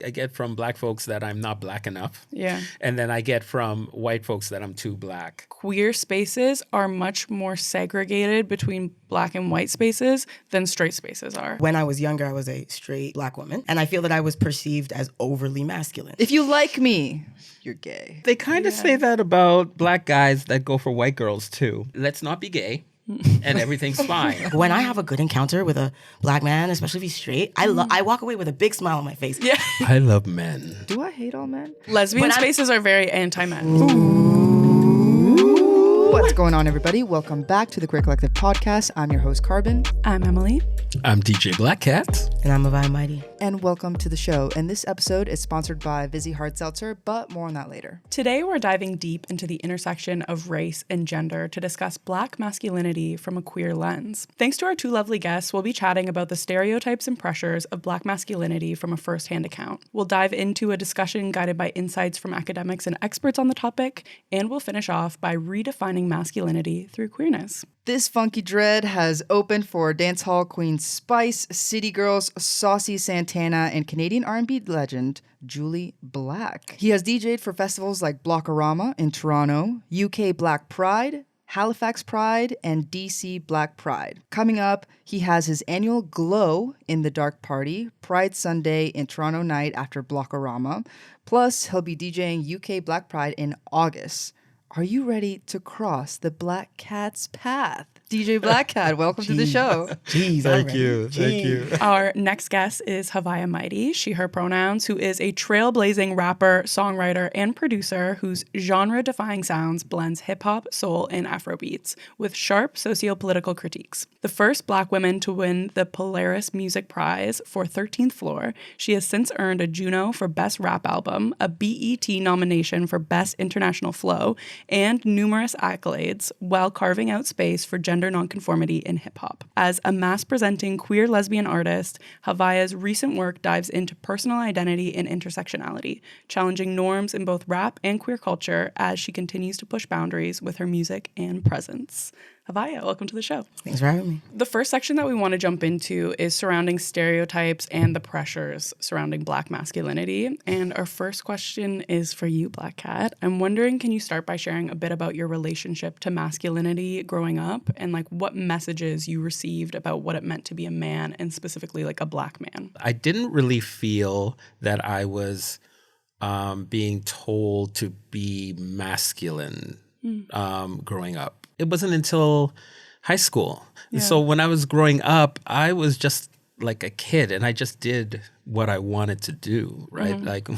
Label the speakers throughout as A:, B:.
A: I get from black folks that I'm not black enough.
B: Yeah.
A: And then I get from white folks that I'm too black.
B: Queer spaces are much more segregated between black and white spaces than straight spaces are.
C: When I was younger, I was a straight black woman, and I feel that I was perceived as overly masculine.
D: If you like me, you're gay.
A: They kind of say that about black guys that go for white girls too. Let's not be gay. And everything's fine.
C: When I have a good encounter with a black man, especially if he's straight, I walk away with a big smile on my face.
B: Yeah.
A: I love men.
D: Do I hate all men?
B: Lesbian spaces are very anti-men.
D: What's going on, everybody? Welcome back to the Queer Collective podcast. I'm your host, Carbon.
B: I'm Emily.
A: I'm DJ Blackcat.
C: And I'm Haviah Mighty.
D: And welcome to the show. And this episode is sponsored by Vizzy Hard Seltzer, but more on that later.
B: Today, we're diving deep into the intersection of race and gender to discuss Black masculinity from a queer lens. Thanks to our two lovely guests, we'll be chatting about the stereotypes and pressures of Black masculinity from a first-hand account. We'll dive into a discussion guided by insights from academics and experts on the topic, and we'll finish off by redefining masculinity through queerness.
D: This funky dread has opened for dancehall queen Spice, City Girls, Saucy Santana, and Canadian R&B legend Julie Black. He has DJ'd for festivals like Blockorama in Toronto, UK Black Pride, Halifax Pride, and DC Black Pride. Coming up, he has his annual Glow in the Dark party, Pride Sunday in Toronto night after Blockorama. Plus, he'll be DJing UK Black Pride in August. Are you ready to cross the Blackcat's path? DJ Blackcat, welcome to the show.
C: Jeez,
A: Thank you.
B: Our next guest is Haviah Mighty, she, her pronouns, who is a trailblazing rapper, songwriter, and producer whose genre-defying sounds blends hip-hop, soul, and Afrobeats with sharp socio-political critiques. The first Black woman to win the Polaris Music Prize for 13th Floor, she has since earned a Juno for Best Rap Album, a BET nomination for Best International Flow, and numerous accolades while carving out space for gender nonconformity in hip-hop. As a mass-presenting queer lesbian artist, Haviah's recent work dives into personal identity and intersectionality, challenging norms in both rap and queer culture as she continues to push boundaries with her music and presence. Haviah, welcome to the show.
C: Thanks for having me.
B: The first section that we want to jump into is surrounding stereotypes and the pressures surrounding Black masculinity. And our first question is for you, Blackcat. I'm wondering, can you start by sharing a bit about your relationship to masculinity growing up and like what messages you received about what it meant to be a man and specifically like a Black man?
A: I didn't really feel that I was being told to be masculine growing up. It wasn't until high school. Yeah. So when I was growing up, I was just like a kid and I just did what I wanted to do, right?
B: Mm-hmm.
A: Like,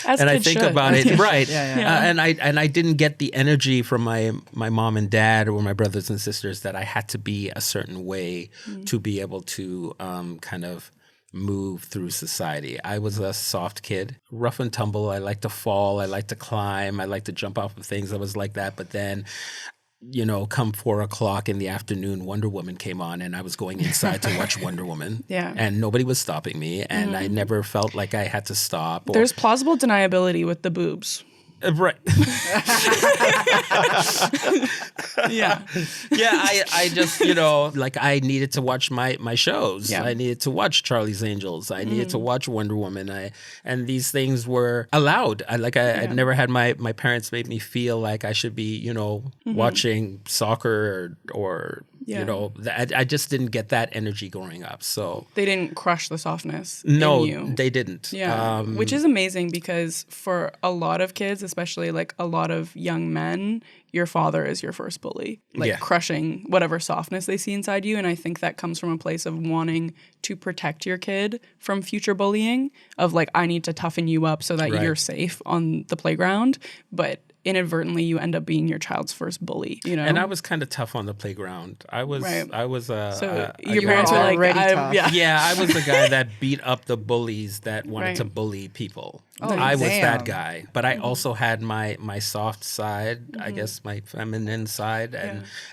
B: as
A: and I think
B: should.
A: about it, right?
D: Yeah.
A: And I didn't get the energy from my mom and dad or my brothers and sisters that I had to be a certain way to be able to kind of move through society. I was a soft kid, rough and tumble. I like to fall. I like to climb. I like to jump off of things. I was like that. But then, you know, come 4:00 in the afternoon, Wonder Woman came on and I was going inside to watch Wonder Woman.
B: Yeah.
A: And nobody was stopping me. And I never felt like I had to stop.
B: There's plausible deniability with the boobs.
A: Right.
B: Yeah.
A: I just, you know, like I needed to watch my shows.
B: Yeah.
A: I needed to watch Charlie's Angels. I needed to watch Wonder Woman. And these things were allowed. I never had my parents made me feel like I should be, you know, watching soccer or you know, I just didn't get that energy growing up. So
B: they didn't crush the softness
A: no,
B: in you.
A: They didn't.
B: Yeah, which is amazing because for a lot of kids, especially like a lot of young men, your father is your first bully, like crushing whatever softness they see inside you. And I think that comes from a place of wanting to protect your kid from future bullying, of like, I need to toughen you up so that you're safe on the playground. But inadvertently you end up being your child's first bully, you know?
A: And I was kind of tough on the playground. I was
B: so your parents were like,
D: tough.
A: Yeah, I was the guy that beat up the bullies that wanted to bully people. I was that guy. But I also had my soft side, I guess my feminine side,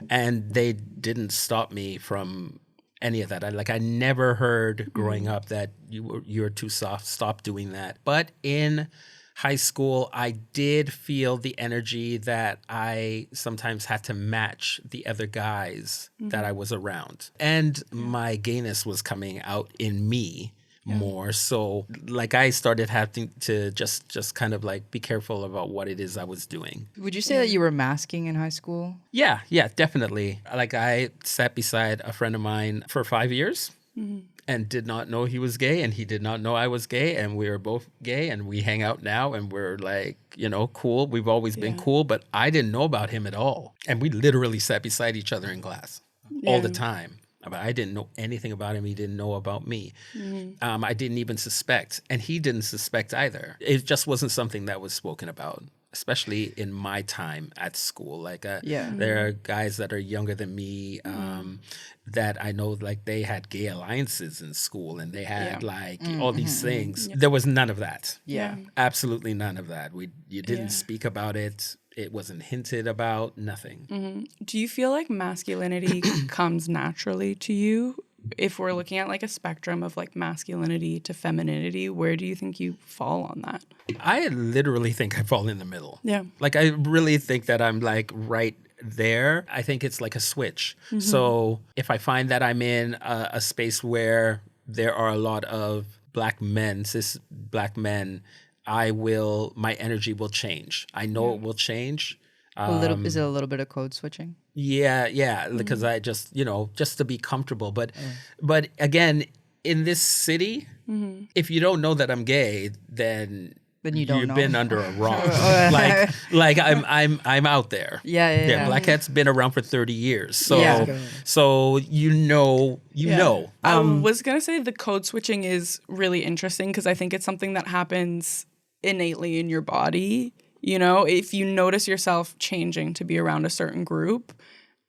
A: and they didn't stop me from any of that. I never heard growing up that you're too soft, stop doing that. But in high school, I did feel the energy that I sometimes had to match the other guys that I was around. And my gayness was coming out in me more. So like I started having to just kind of like be careful about what it is I was doing.
D: Would you say that you were masking in high school?
A: Yeah, definitely. Like I sat beside a friend of mine for 5 years and did not know he was gay, and he did not know I was gay, and we were both gay, and we hang out now, and we're like, cool. We've always been cool, but I didn't know about him at all. And we literally sat beside each other in class all the time. But I didn't know anything about him. He didn't know about me. I didn't even suspect, and he didn't suspect either. It just wasn't something that was spoken about, especially in my time at school. Like, there are guys that are younger than me that I know, like, they had gay alliances in school, and they had like all these things. There was none of that.
D: Yeah.
A: Absolutely none of that. You didn't speak about it. It wasn't hinted about, nothing.
B: Do you feel like masculinity comes naturally to you? If we're looking at like a spectrum of like masculinity to femininity, where do you think you fall on that?
A: I literally think I fall in the middle.
B: Yeah.
A: Like, I really think that I'm like right there. I think it's like a switch. So if I find that I'm in a space where there are a lot of black men, cis black men, my energy will change. I know it will change.
D: Is it a little bit of code switching?
A: Yeah, because I just, just to be comfortable. But again, in this city, if you don't know that I'm gay, then
D: you don't
A: you've
D: know.
A: been under a rock. like I'm out there.
D: Yeah.
A: Blackcat's been around for 30 years. So you know.
B: I was gonna say the code switching is really interesting because I think it's something that happens innately in your body. If you notice yourself changing to be around a certain group,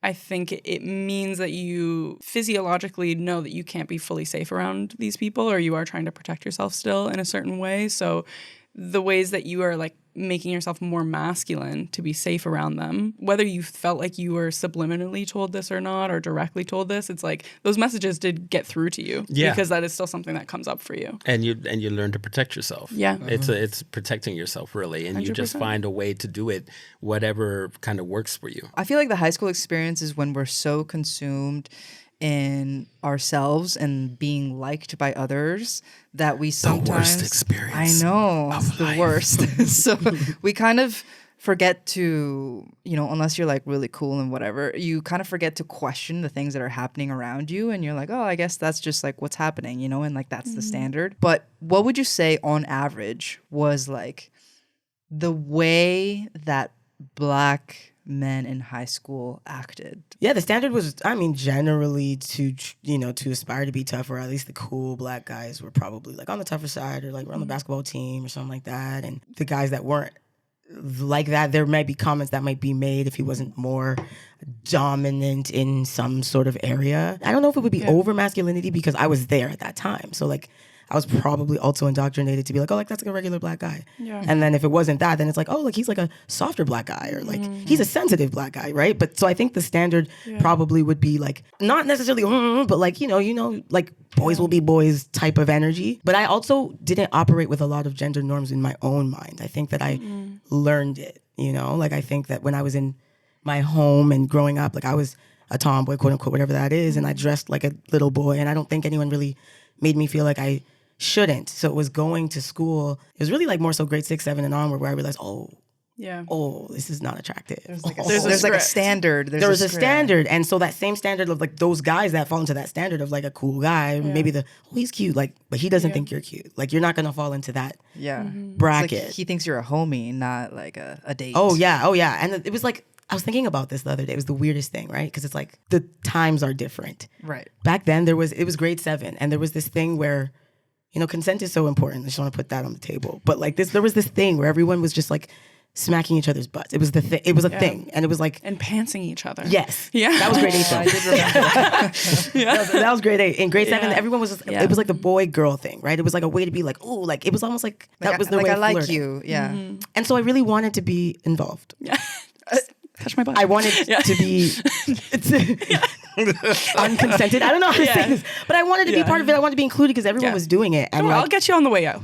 B: I think it means that you physiologically know that you can't be fully safe around these people, or you are trying to protect yourself still in a certain way. So the ways that you are like making yourself more masculine to be safe around them, whether you felt like you were subliminally told this or not, or directly told this, it's like those messages did get through to you because that is still something that comes up for you.
A: And you learn to protect yourself.
B: Yeah.
A: It's protecting yourself really, and 100%. You just find a way to do it, whatever kind of works for you.
D: I feel like the high school experience is when we're so consumed in ourselves and being liked by others that we sometimes...
A: The worst experience.
D: I know, it's the worst. So we kind of forget to, unless you're like really cool and whatever, you kind of forget to question the things that are happening around you, and you're like, oh, I guess that's just like what's happening, and like that's the standard. But what would you say on average was like the way that Black men in high school acted?
C: Yeah, the standard was, generally to aspire to be tough, or at least the cool Black guys were probably like on the tougher side, or like were on the basketball team or something like that. And the guys that weren't like that, there might be comments that might be made if he wasn't more dominant in some sort of area. I don't know if it would be over masculinity because I was there at that time. So like I was probably also indoctrinated to be like, oh, like that's like a regular Black guy. Yeah. And then if it wasn't that, then it's like, oh, like he's like a softer Black guy, or like he's a sensitive Black guy, right? But so I think the standard probably would be like not necessarily, but like like boys will be boys type of energy. But I also didn't operate with a lot of gender norms in my own mind. I think that I learned it. Like I think that when I was in my home and growing up, like I was a tomboy, quote unquote, whatever that is, and I dressed like a little boy, and I don't think anyone really made me feel like I shouldn't. So it was going to school. It was really like more so grade 6, 7 and onward where I realized, this is not attractive.
D: There's like a standard.
C: There's a standard. And so that same standard of like those guys that fall into that standard of like a cool guy, maybe he's cute, like, but he doesn't think you're cute. Like you're not going to fall into that bracket.
D: It's like he thinks you're a homie, not like a date.
C: Oh yeah. And it was like, I was thinking about this the other day. It was the weirdest thing, right? Because it's like the times are different.
D: Right.
C: Back then it was grade 7, and there was this thing where, consent is so important. I just want to put that on the table. But like there was this thing where everyone was just like smacking each other's butts. It was the thing. It was a thing, and it was like
B: and pantsing each other.
C: Yes.
B: Yeah.
C: That was grade 8.
D: I did remember.
C: that was grade 8. In grade 7, everyone was. It was like the boy girl thing, right? It was like a way to be like, ooh, like it was almost like that was the way.
D: I
C: of
D: like
C: flirting.
D: you. Yeah.
C: And so I really wanted to be involved.
B: Yeah. Touch my butt.
C: I wanted to be unconsented. I don't know how to say this, but I wanted to be part of it. I wanted to be included because everyone was doing it. And
B: I'll get you on the way out.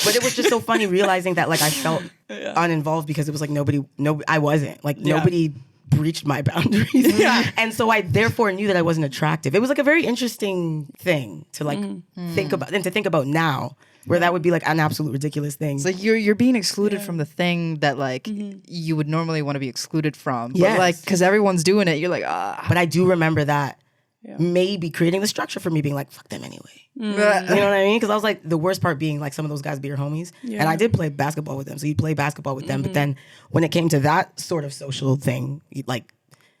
C: But it was just so funny realizing that like I felt uninvolved because it was like nobody I wasn't. Like nobody breached my boundaries. And so I therefore knew that I wasn't attractive. It was like a very interesting thing to like think about and to think about now, where that would be like an absolute ridiculous thing.
D: It's like you're being excluded from the thing that like you would normally want to be excluded from. But like, because everyone's doing it, you're like, ah.
C: But I do remember that maybe creating the structure for me being like, fuck them anyway. You know what I mean? Because I was like, the worst part being like some of those guys be your homies. And I did play basketball with them. So you play basketball with them. But then when it came to that sort of social thing, like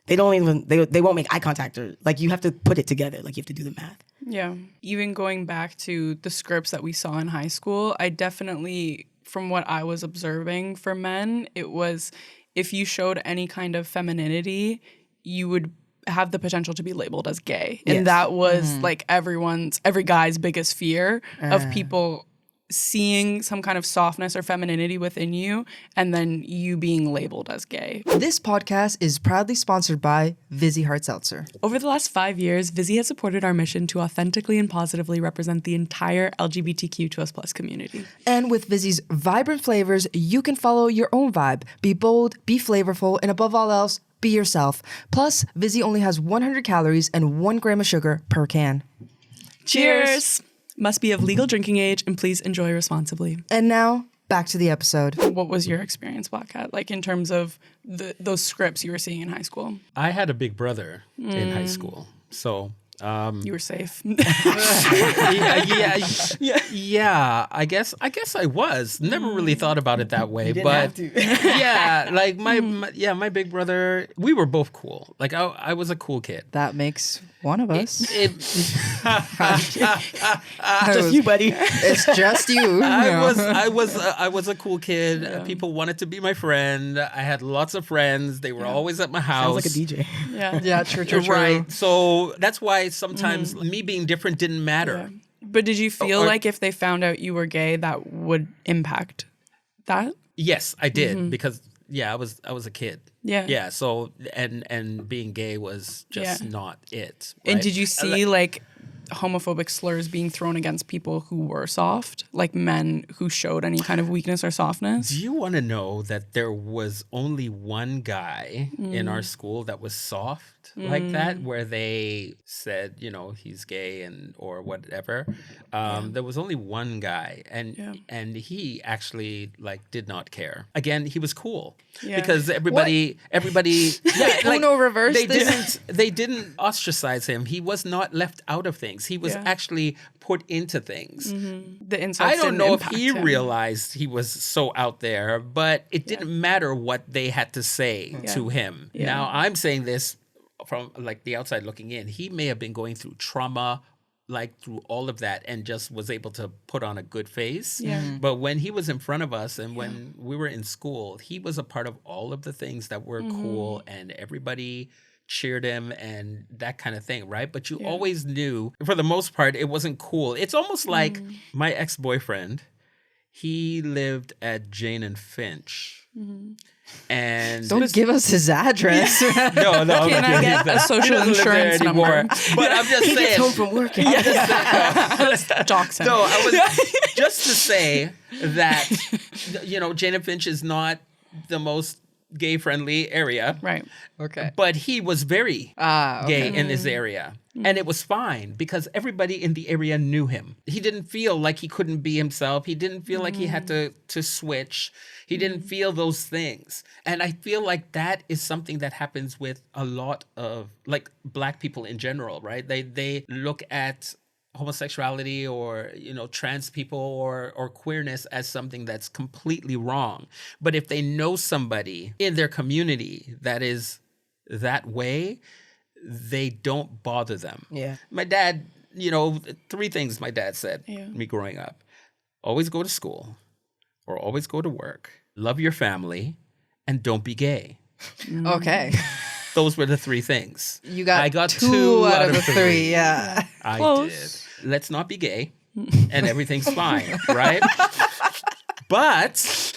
C: they won't make eye contact, or like you have to put it together. Like you have to do the math.
B: Yeah. Even going back to the scripts that we saw in high school, I definitely, from what I was observing for men, it was if you showed any kind of femininity, you would have the potential to be labeled as gay. And that was like every guy's biggest fear of people seeing some kind of softness or femininity within you and then you being labeled as gay.
D: This podcast is proudly sponsored by Vizzy Hard Seltzer.
B: Over the last 5 years, Vizzy has supported our mission to authentically and positively represent the entire LGBTQ2S+ community.
D: And with Vizzy's vibrant flavors, you can follow your own vibe. Be bold, be flavorful, and above all else, be yourself. Plus, Vizzy only has 100 calories and 1 gram of sugar per can.
B: Cheers! Must be of legal drinking age, and please enjoy responsibly.
D: And now, back to the episode.
B: What was your experience, Blackcat, like in terms of those scripts you were seeing in high school?
A: I had a big brother in high school, so
B: you were safe.
A: yeah. I guess I was. Never really thought about it that way,
C: You didn't
A: but
C: have to.
A: yeah, like my big brother. We were both cool. Like I was a cool kid.
D: That makes one of us.
C: Just you, buddy.
D: It's just you.
A: I was a cool kid. People wanted to be my friend. I had lots of friends. They were always at my house.
C: Sounds like a DJ.
D: Yeah, true.
A: Right. So that's why sometimes me being different didn't matter.
B: But did you feel like if they found out you were gay, that would impact that?
A: Yes, I did because I was a kid.
B: Yeah.
A: Yeah. So and being gay was just not it. Right?
B: And did you see like homophobic slurs being thrown against people who were soft, like men who showed any kind of weakness or softness?
A: Do you want to know that there was only one guy in our school that was soft like that, where they said, he's gay or whatever. There was only one guy, and he actually did not care. Again, he was cool because everybody
D: Uno reverse.
A: They didn't ostracize him. He was not left out of things. He was actually put into things.
B: The insults
A: I don't know if he
B: him.
A: realized he was so out there, but it didn't matter what they had to say to him.
B: Yeah.
A: Now, I'm saying this from the outside looking in. He may have been going through trauma, through all of that, and just was able to put on a good face.
B: Yeah.
A: But when he was in front of us and when we were in school, he was a part of all of the things that were cool, and everybody cheered him and that kind of thing, right? But you always knew, for the most part, it wasn't cool. It's almost like my ex-boyfriend, he lived at Jane and Finch. And
D: don't give us his address.
A: No.
B: Can I get a social insurance number?
A: But I'm just saying.
C: He gets home from work.
B: Dox him.
A: No, I was just to say that, Jane and Finch is not the most gay-friendly area.
B: Right.
D: Okay.
A: But he was very gay in this area.
B: Mm-hmm.
A: And it was fine because everybody in the area knew him. He didn't feel like he couldn't be himself. He didn't feel like he had to switch. He didn't feel those things. And I feel like that is something that happens with a lot of Black people in general, right? They look at homosexuality or trans people or queerness as something that's completely wrong. But if they know somebody in their community that is that way, they don't bother them.
C: Yeah.
A: My dad, 3 things my dad said me growing up: always go to school, or always go to work, love your family, and don't be gay.
D: Okay.
A: Those were the 3 things.
D: I got 2 out of the 3. Yeah.
A: I
B: Close.
A: did. Let's not be gay, and everything's fine, right? But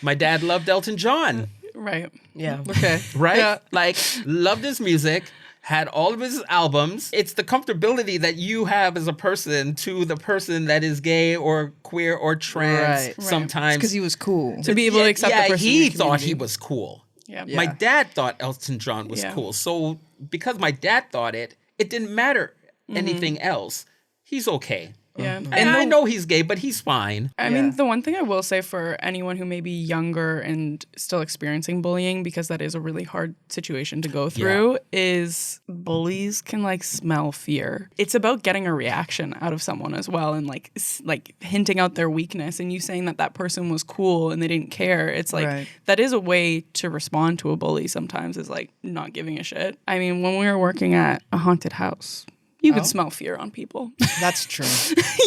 A: my dad loved Elton John,
B: Right.
C: Yeah.
D: Okay.
A: right?
D: Yeah.
A: Loved his music, had all of his albums. It's the comfortability that you have as a person to the person that is gay or queer or trans
D: Right.
A: sometimes.
D: Because he was cool.
B: To be able to accept the person in
A: he
B: your
A: thought
B: community.
A: he was cool.
B: Yeah.
A: My dad thought Elton John was cool. So because my dad thought it didn't matter anything else. He's okay.
B: Yeah.
A: And I know he's gay, but he's fine.
B: I mean, the one thing I will say for anyone who may be younger and still experiencing bullying, because that is a really hard situation to go through, is bullies can like smell fear. It's about getting a reaction out of someone as well, and like hinting out their weakness, and you saying that person was cool and they didn't care. It's like that is a way to respond to a bully sometimes, is like not giving a shit. I mean, when we were working at a haunted house, you could smell fear on people.
D: That's true.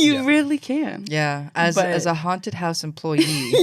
B: You really can.
D: Yeah. As a haunted house employee,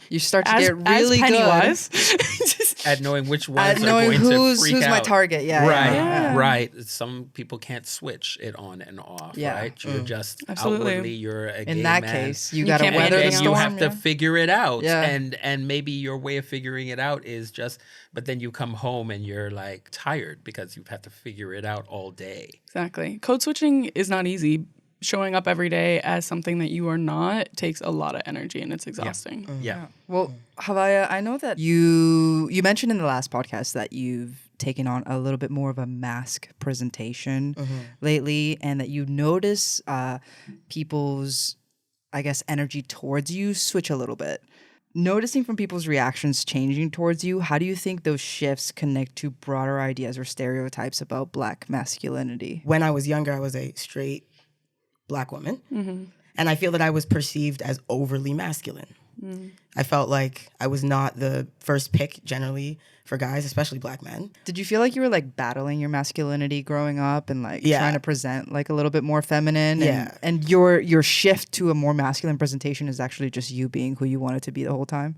D: you start to get
B: as
D: really
B: Pennywise.
D: good
A: at knowing which ones
D: at knowing
A: are going to freak
D: who's
A: out.
D: my target. Yeah.
A: Right, right. Some people can't switch it on and off, right? You're just outwardly, you're a gay
D: In that
A: man.
D: case, you got to
B: can't
D: weather the
A: And
D: storm.
A: you have to figure it out.
D: Yeah.
A: And maybe your way of figuring it out is just, but then you come home and you're like tired because you've had to figure it out all day.
B: Exactly. Code switching is not easy. Showing up every day as something that you are not takes a lot of energy, and it's exhausting.
A: Yeah.
D: Well, Haviah, I know that you mentioned in the last podcast that you've taken on a little bit more of a masc presentation lately, and that you notice people's, I guess, energy towards you switch a little bit. Noticing from people's reactions changing towards you, how do you think those shifts connect to broader ideas or stereotypes about Black masculinity?
C: When I was younger, I was a straight Black woman. And I feel that I was perceived as overly masculine. I felt like I was not the first pick generally for guys, especially Black men.
D: Did you feel like you were like battling your masculinity growing up and like trying to present like a little bit more feminine? And your shift to a more masculine presentation is actually just you being who you wanted to be the whole time?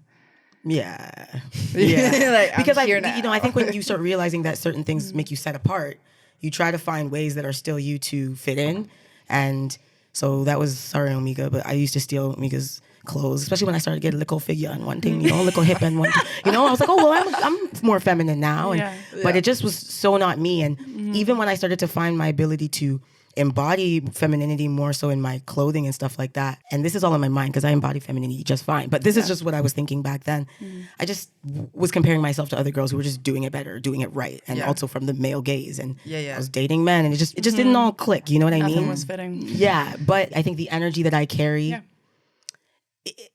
C: Yeah.
D: Like,
C: because
D: I
C: think when you start realizing that certain things make you set apart, you try to find ways that are still you to fit in. And so that was, sorry, Omega, but I used to steal Omega's clothes, especially when I started getting a little figure and one thing, little hip and one thing. I was like, oh, well, I'm more feminine now. But it just was so not me. And even when I started to find my ability to embody femininity more so in my clothing and stuff like that, and this is all in my mind because I embody femininity just fine, but this is just what I was thinking back then. I just was comparing myself to other girls who were just doing it better, doing it right, and also from the male gaze, and I was dating men, and it just didn't all click, you know what I mean?
B: Nothing was fitting.
C: Yeah, but I think the energy that I carry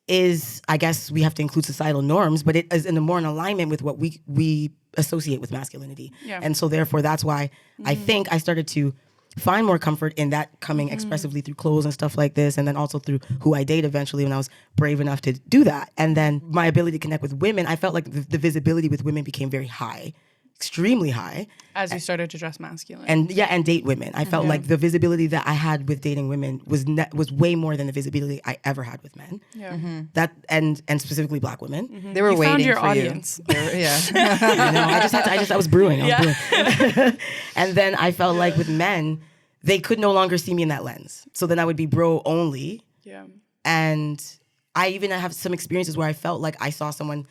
C: is, I guess we have to include societal norms, but it is more in alignment with what we associate with masculinity. And so therefore that's why I think I started to find more comfort in that coming expressively through clothes and stuff like this, and then also through who I date eventually when I was brave enough to do that. And then my ability to connect with women, I felt like the visibility with women became very high, extremely high.
B: As you started to dress masculine.
C: And date women. I felt like the visibility that I had with dating women was way more than the visibility I ever had with men. That and specifically Black women.
D: They were
B: you
D: waiting
B: found your
D: for
B: audience.
D: you.
C: I was brewing. And then I felt like with men, they could no longer see me in that lens. So then I would be bro only.
B: Yeah.
C: And I even have some experiences where I felt like I saw someone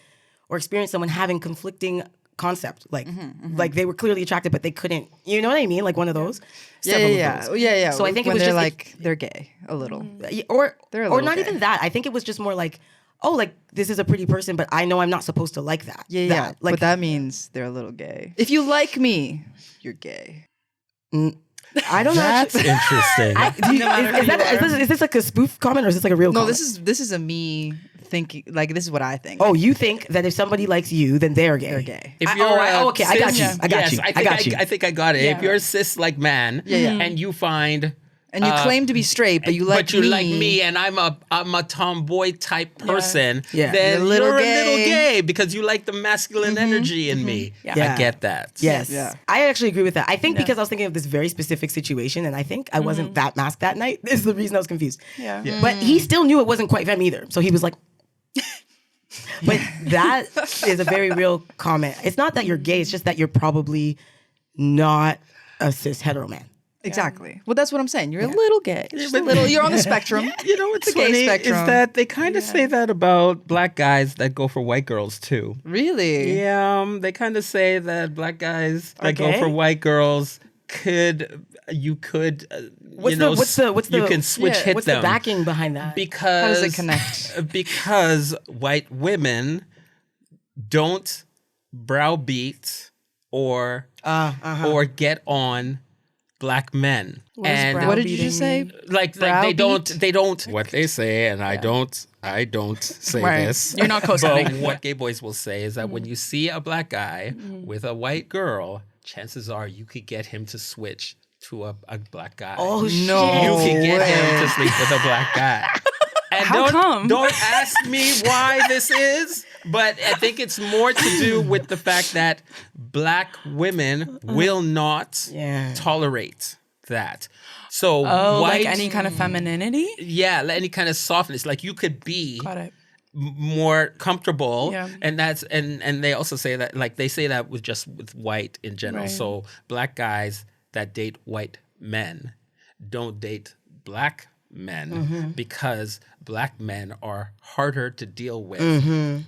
C: or experienced someone having conflicting concept, like they were clearly attracted, but they couldn't. You know what I mean? Like one of those.
D: Yeah.
C: So I think
D: when
C: it was
D: they're
C: just
D: like they're gay a little,
C: or
D: they're a
C: or
D: little
C: not
D: gay.
C: even that. I think it was just more like, oh, like this is a pretty person, but I know I'm not supposed to like that.
D: Yeah.
C: Like
D: but that means they're a little gay. If you like me, you're gay.
C: I don't know.
A: That's interesting.
C: Is this like a spoof comment or is this like a real
D: No,
C: comment?
D: this is a me thinking. Like this is what I think.
C: Oh, you think that if somebody likes you, then they're gay?
D: They're gay.
A: If
C: Okay, I got you. I got you.
A: I think I got it.
B: Yeah.
A: If you're a cis like man, and you find
D: And you claim to be straight, but you like me.
A: like me, and I'm a tomboy type person.
C: Yeah.
A: Then
D: You're a little
A: you're
D: gay.
A: a little gay because you like the masculine energy in me.
C: Yeah.
A: I get that.
C: Yes.
D: Yeah.
C: I actually agree with that. I think because I was thinking of this very specific situation and I think I wasn't that masked that night. This is the reason I was confused.
B: Yeah.
C: But he still knew it wasn't quite femme either. So he was like, but that is a very real comment. It's not that you're gay. It's just that you're probably not a cis hetero man.
D: Exactly. Well, that's what I'm saying. You're a little gay. Just a little. You're on the spectrum.
A: You know what's
D: The gay
A: funny
D: spectrum.
A: is that they kind of say that about Black guys that go for white girls too.
D: Really?
A: Yeah, they kind of say that Black guys that go
C: gay?
A: for white girls you can switch hit
C: what's
A: them.
C: the backing behind that?
A: Because
D: How does it connect?
A: Because white women don't browbeat or get on black men.
B: And
D: what did you just say?
A: Like they don't what they say, and I don't say this.
B: You're not co-signing.
A: But what gay boys will say is that when you see a black guy with a white girl, chances are you could get him to switch to a black guy.
C: Oh, shit.
A: You could get him to sleep with a black guy. And
B: How come?
A: Don't ask me why this is, but I think it's more to do with the fact that black women will not tolerate that. So
B: like any kind of femininity?
A: Yeah, any kind of softness. Like you could be more comfortable. Yeah. And that's and they also say that, like they say that with white in general. Right. So black guys that date white men don't date black men because black men are harder to deal with.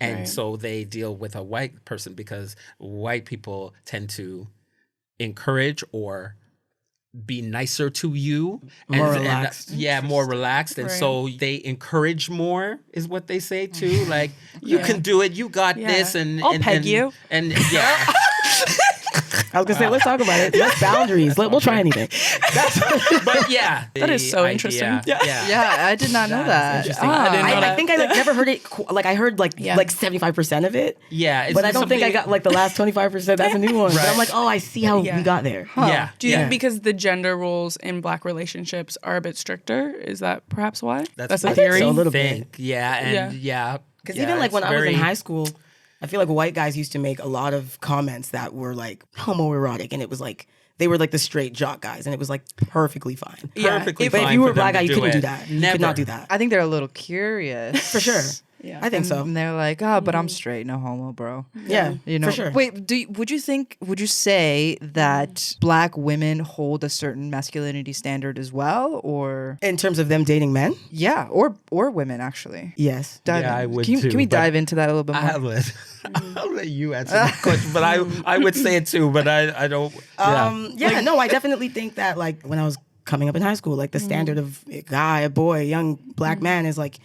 A: And so they deal with a white person because white people tend to encourage or be nicer to you.
C: More relaxed.
A: More relaxed. And so they encourage more is what they say too. Like, you can do it. You got this. And
B: I'll peg you.
A: And yeah.
C: I was gonna say, let's talk about it. Let's boundaries. We'll try anything.
A: But yeah,
B: that is so interesting.
D: Yeah, I did not know that.
B: I didn't know that.
C: I think I never heard it. Like I heard like 75% of it.
A: Yeah,
C: but I don't think I got like the last 25%. That's a new one. Right. But I'm like, oh, I see how we got there.
B: Huh. Yeah. Do you think because the gender roles in black relationships are a bit stricter? Is that perhaps why?
C: That's a theory. So, a little bit.
A: Yeah.
C: Because even like when I was in high school, I feel like white guys used to make a lot of comments that were like homoerotic, and it was like they were like the straight jock guys, and it was like perfectly fine.
A: Perfectly
C: fine. But if you were a black guy, you couldn't do that.
A: Never.
C: You could not do that.
D: I think they're a little curious.
C: For sure. Yeah, I think so.
D: And they're like, but I'm straight, no homo, bro.
C: Yeah,
D: you know.
C: For sure.
D: Wait, would you say that black women hold a certain masculinity standard as well, or
C: in terms of them dating men?
D: Yeah, or women actually.
C: Yes.
A: I would
D: can
A: too.
D: We dive into that a little bit more?
A: I'll let you answer the question, but I would say it too, but I don't.
C: I definitely think that like when I was coming up in high school, like the standard of a guy, a boy, a young black man is like,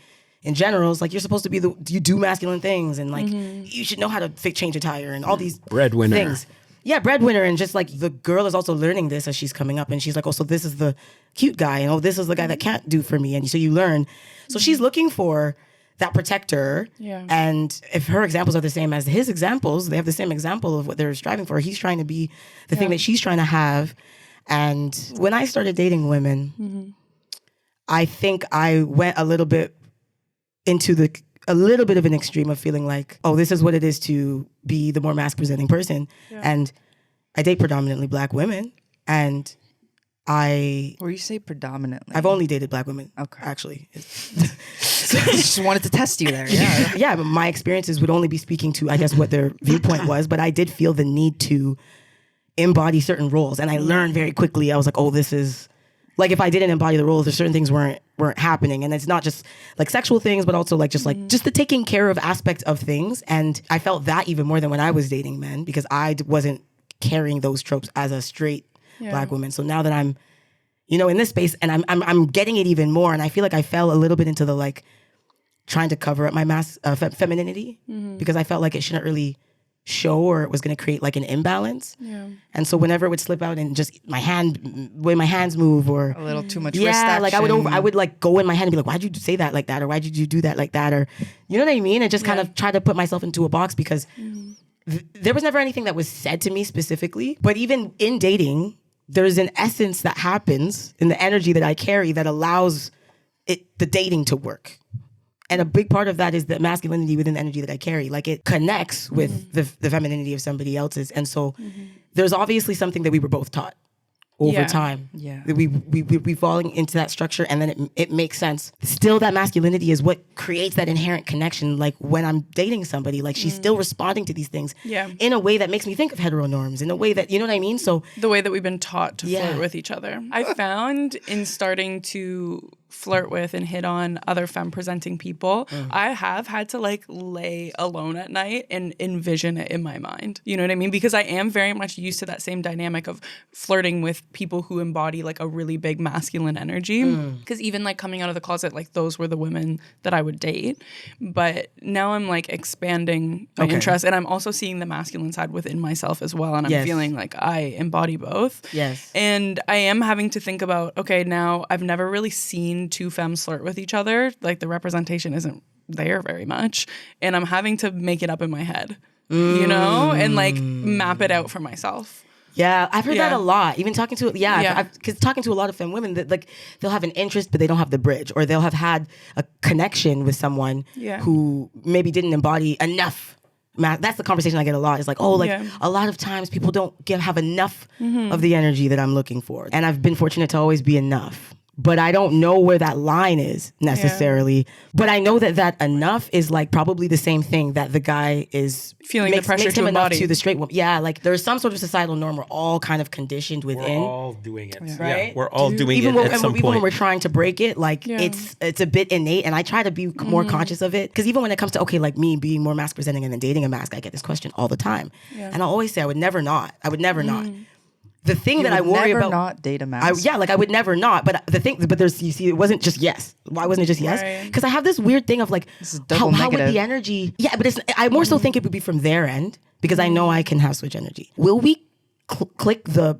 C: in general, it's like you're supposed to be you do masculine things, and like you should know how to change a tire and all these
A: breadwinner
C: things. Yeah, breadwinner, and just like the girl is also learning this as she's coming up, and she's like, oh, so this is the cute guy, and oh, this is the guy that can't do for me, and so you learn. So she's looking for that protector, and if her examples are the same as his examples, they have the same example of what they're striving for. He's trying to be the thing that she's trying to have, and when I started dating women, I think I went a little bit into a little bit of an extreme of feeling like, oh, this is what it is to be the more masc presenting person. Yeah. And I date predominantly black women, and
D: Or you say predominantly?
C: I've only dated black women, actually.
D: So I just wanted to test you there. Yeah.
C: Yeah, but my experiences would only be speaking to, I guess, what their viewpoint was, but I did feel the need to embody certain roles. And I learned very quickly, I was like, oh, this is... Like if I didn't embody the roles, there's certain things weren't happening, and it's not just like sexual things, but also like just the taking care of aspect of things. And I felt that even more than when I was dating men, because I wasn't carrying those tropes as a straight black woman. So now that I'm, in this space, and I'm getting it even more, and I feel like I fell a little bit into the like trying to cover up my femininity because I felt like it shouldn't really show, or it was going to create like an imbalance. Yeah. And so whenever it would slip out and just way my hands move, or
D: a little too much wrist action.
C: Like I would like go in my head and be like, why'd you say that like that, or why did you do that like that, or you know what I mean, and just kind of try to put myself into a box, because there was never anything that was said to me specifically, but even in dating there's an essence that happens in the energy that I carry that allows the dating to work. And a big part of that is the masculinity within the energy that I carry. Like it connects with the femininity of somebody else's. And so there's obviously something that we were both taught over time. Yeah. We falling into that structure, and then it makes sense. Still, that masculinity is what creates that inherent connection. Like when I'm dating somebody, like she's still responding to these things in a way that makes me think of heteronorms, in a way that, you know what I mean? So
B: the way that we've been taught to flirt with each other. I found in starting to flirt with and hit on other femme presenting people, I have had to like lay alone at night and envision it in my mind. You know what I mean? Because I am very much used to that same dynamic of flirting with people who embody like a really big masculine energy. Because even like coming out of the closet, like those were the women that I would date. But now I'm like expanding my interest, and I'm also seeing the masculine side within myself as well. And I'm feeling like I embody both.
C: Yes.
B: And I am having to think about, okay, now I've never really seen two femmes flirt with each other. Like the representation isn't there very much. And I'm having to make it up in my head, you know, and like map it out for myself.
C: Yeah, I've heard that a lot. Even talking to because talking to a lot of femme women, that like they'll have an interest, but they don't have the bridge, or they'll have had a connection with someone who maybe didn't embody enough. That's the conversation I get a lot. It's like, a lot of times people don't have enough of the energy that I'm looking for, and I've been fortunate to always be enough. But I don't know where that line is necessarily. Yeah. But I know that enough is like probably the same thing that the guy is
B: feeling the pressure to embody
C: to the straight woman. Yeah, like there's some sort of societal norm we're all kind of conditioned within.
A: We're all doing it,
C: right?
A: Yeah, we're all doing it at some point.
C: Even when we're trying to break it, like it's a bit innate, and I try to be more conscious of it. Because even when it comes to like me being more masc presenting and then dating a masc, I get this question all the time, and I'll always say I would never not. The thing that I worry about,
D: not date a masc.
C: I would never not. But there's, you see, it wasn't just yes. Why wasn't it just yes? Because I have this weird thing of like, how would the energy? Yeah, but I more so think it would be from their end, because I know I can have switch energy. Will we click the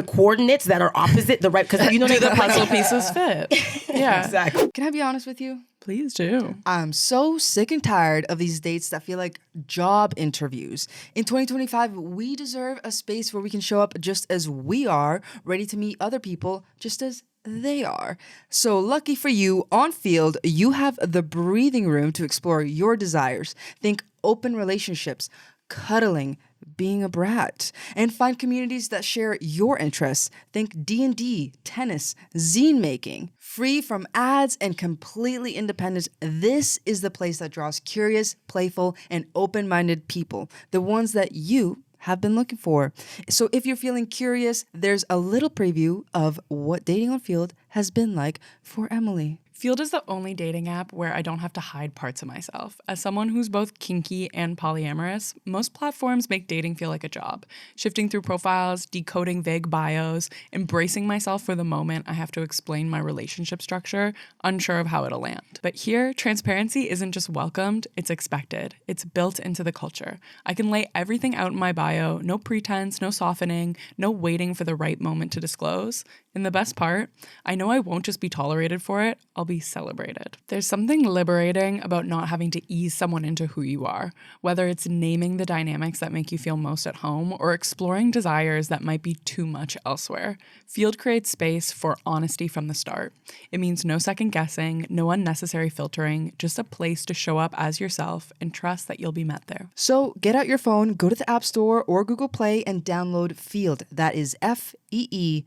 C: coordinates that are opposite the right? Because you know,
B: do the puzzle pieces fit? Yeah,
C: exactly.
D: Can I be honest with you?
B: Please do.
D: I'm so sick and tired of these dates that feel like job interviews. In 2025, we deserve a space where we can show up just as we are, ready to meet other people just as they are. So lucky for you, on Field, you have the breathing room to explore your desires. Think open relationships, cuddling, being a brat, and find communities that share your interests. Think D&D, tennis, zine making. Free from ads and completely independent, this is the place that draws curious, playful, and open-minded people, the ones that you have been looking for. So if you're feeling curious, there's a little preview of what dating on Field has been like for Emily.
B: Field is the only dating app where I don't have to hide parts of myself. As someone who's both kinky and polyamorous, most platforms make dating feel like a job. Shifting through profiles, decoding vague bios, embracing myself for the moment I have to explain my relationship structure, unsure of how it'll land. But here, transparency isn't just welcomed, it's expected. It's built into the culture. I can lay everything out in my bio, no pretense, no softening, no waiting for the right moment to disclose. And the best part, I know I won't just be tolerated for it, I'll be celebrated. There's something liberating about not having to ease someone into who you are, whether it's naming the dynamics that make you feel most at home or exploring desires that might be too much elsewhere. Field creates space for honesty from the start. It means no second guessing, no unnecessary filtering, just a place to show up as yourself and trust that you'll be met there.
D: So get out your phone, go to the App Store or Google Play and download Field. That is FEELD.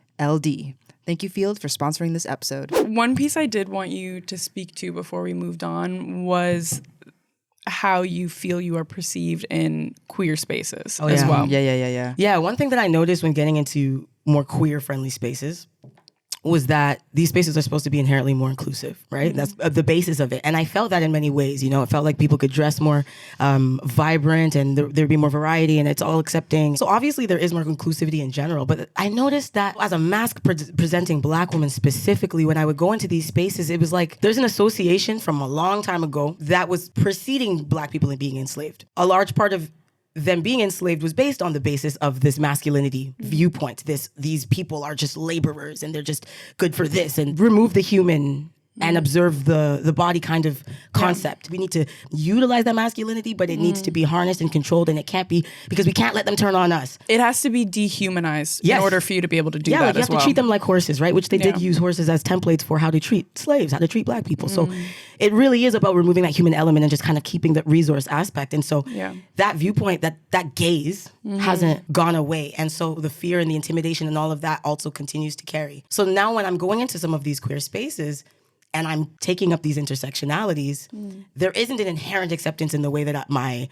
D: Thank you, Field, for sponsoring this episode.
B: One piece I did want you to speak to before we moved on was how you feel you are perceived in queer spaces as well.
D: Yeah.
C: Yeah, one thing that I noticed when getting into more queer-friendly spaces was that these spaces are supposed to be inherently more inclusive, right? That's the basis of it. And I felt that in many ways, you know, it felt like people could dress more vibrant and there'd be more variety and it's all accepting. So obviously there is more inclusivity in general, but I noticed that as a masc presenting Black woman specifically, when I would go into these spaces, it was like there's an association from a long time ago that was preceding Black people in being enslaved. A large part of them being enslaved was based on the basis of this masculinity viewpoint. These people are just laborers and they're just good for this, and remove the human and observe the body kind of concept. We need to utilize that masculinity, but it needs to be harnessed and controlled, and it can't be, because we can't let them turn on us.
B: It has to be dehumanized in order for you to be able to do that
C: like you
B: as
C: have to treat them like horses, right? Which they did use horses as templates for how to treat slaves, how to treat Black people. So it really is about removing that human element and just kind of keeping the resource aspect. And so that viewpoint, that gaze hasn't gone away. And so the fear and the intimidation and all of that also continues to carry. So now when I'm going into some of these queer spaces, and I'm taking up these intersectionalities, there isn't an inherent acceptance in the way that my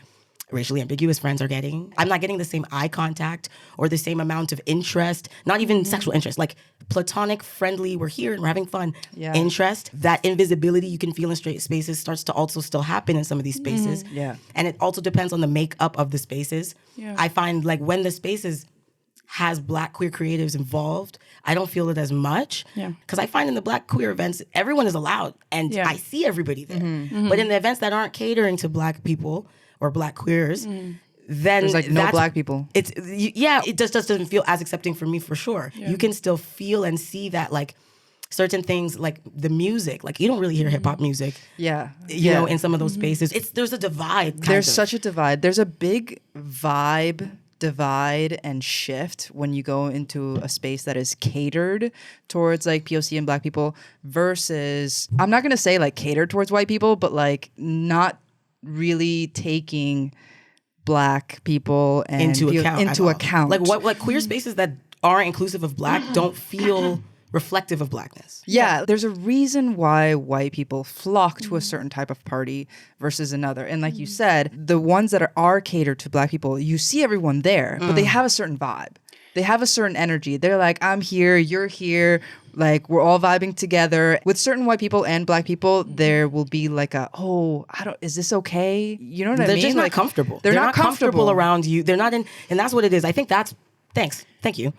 C: racially ambiguous friends are getting. I'm not getting the same eye contact or the same amount of interest, not even sexual interest, like platonic, friendly, we're here and we're having fun interest. That invisibility you can feel in straight spaces starts to also still happen in some of these spaces.
D: Yeah.
C: And it also depends on the makeup of the spaces.
B: Yeah.
C: I find like when the spaces has Black queer creatives involved, I don't feel it as much. Because I find in the Black queer events, everyone is allowed and I see everybody there. But in the events that aren't catering to Black people or Black queers, then
D: there's like no Black people.
C: It just doesn't feel as accepting for me for sure. You can still feel and see that like certain things like the music, like you don't really hear hip hop music. You know, in some of those spaces. There's a divide.
D: There's such a divide. There's a big vibe divide and shift when you go into a space that is catered towards like POC and Black people versus, I'm not going to say like catered towards white people, but like not really taking Black people and
C: into account. Like queer
D: Mm-hmm.
C: spaces that aren't inclusive of Black don't feel reflective of Blackness.
D: Yeah, there's a reason why white people flock to a certain type of party versus another. And like you said, the ones that are catered to Black people, you see everyone there, but they have a certain vibe. They have a certain energy. They're like, I'm here, you're here. Like, we're all vibing together. With certain white people and Black people, there will be like is this okay? You know what I mean?
C: They're just not
D: like,
C: comfortable.
D: They're not comfortable
C: around you. They're not in, and that's what it is. I think thank you.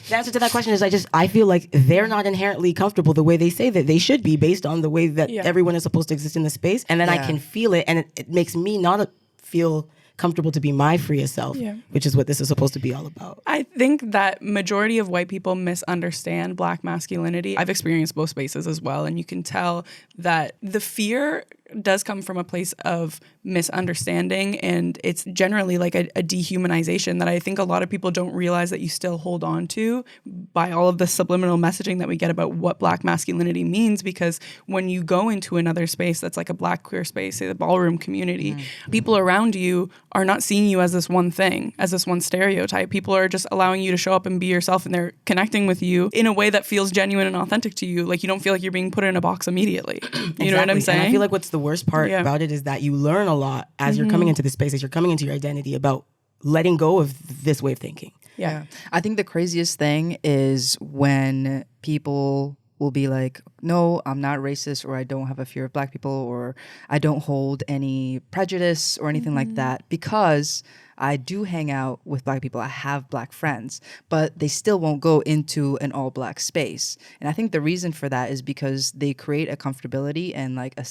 C: The answer to that question is I feel like they're not inherently comfortable the way they say that they should be based on the way that everyone is supposed to exist in the space. And then I can feel it, and it makes me not feel comfortable to be my freest self, which is what this is supposed to be all about.
B: I think that majority of white people misunderstand Black masculinity. I've experienced both spaces as well, and you can tell that the fear does come from a place of misunderstanding, and it's generally like a dehumanization that I think a lot of people don't realize that you still hold on to by all of the subliminal messaging that we get about what Black masculinity means. Because when you go into another space that's like a Black queer space, say the ballroom community, people around you are not seeing you as this one thing, as this one stereotype. People are just allowing you to show up and be yourself, and they're connecting with you in a way that feels genuine and authentic to you. Like you don't feel like you're being put in a box immediately. You know what I'm saying?
C: And I feel like what's the worst part about it is that you learn a lot as you're coming into the space, as you're coming into your identity about letting go of this way of thinking.
D: Yeah. I think the craziest thing is when people will be like, no, I'm not racist, or I don't have a fear of Black people, or I don't hold any prejudice or anything like that, because I do hang out with Black people. I have Black friends, but they still won't go into an all Black space. And I think the reason for that is because they create a comfortability and like a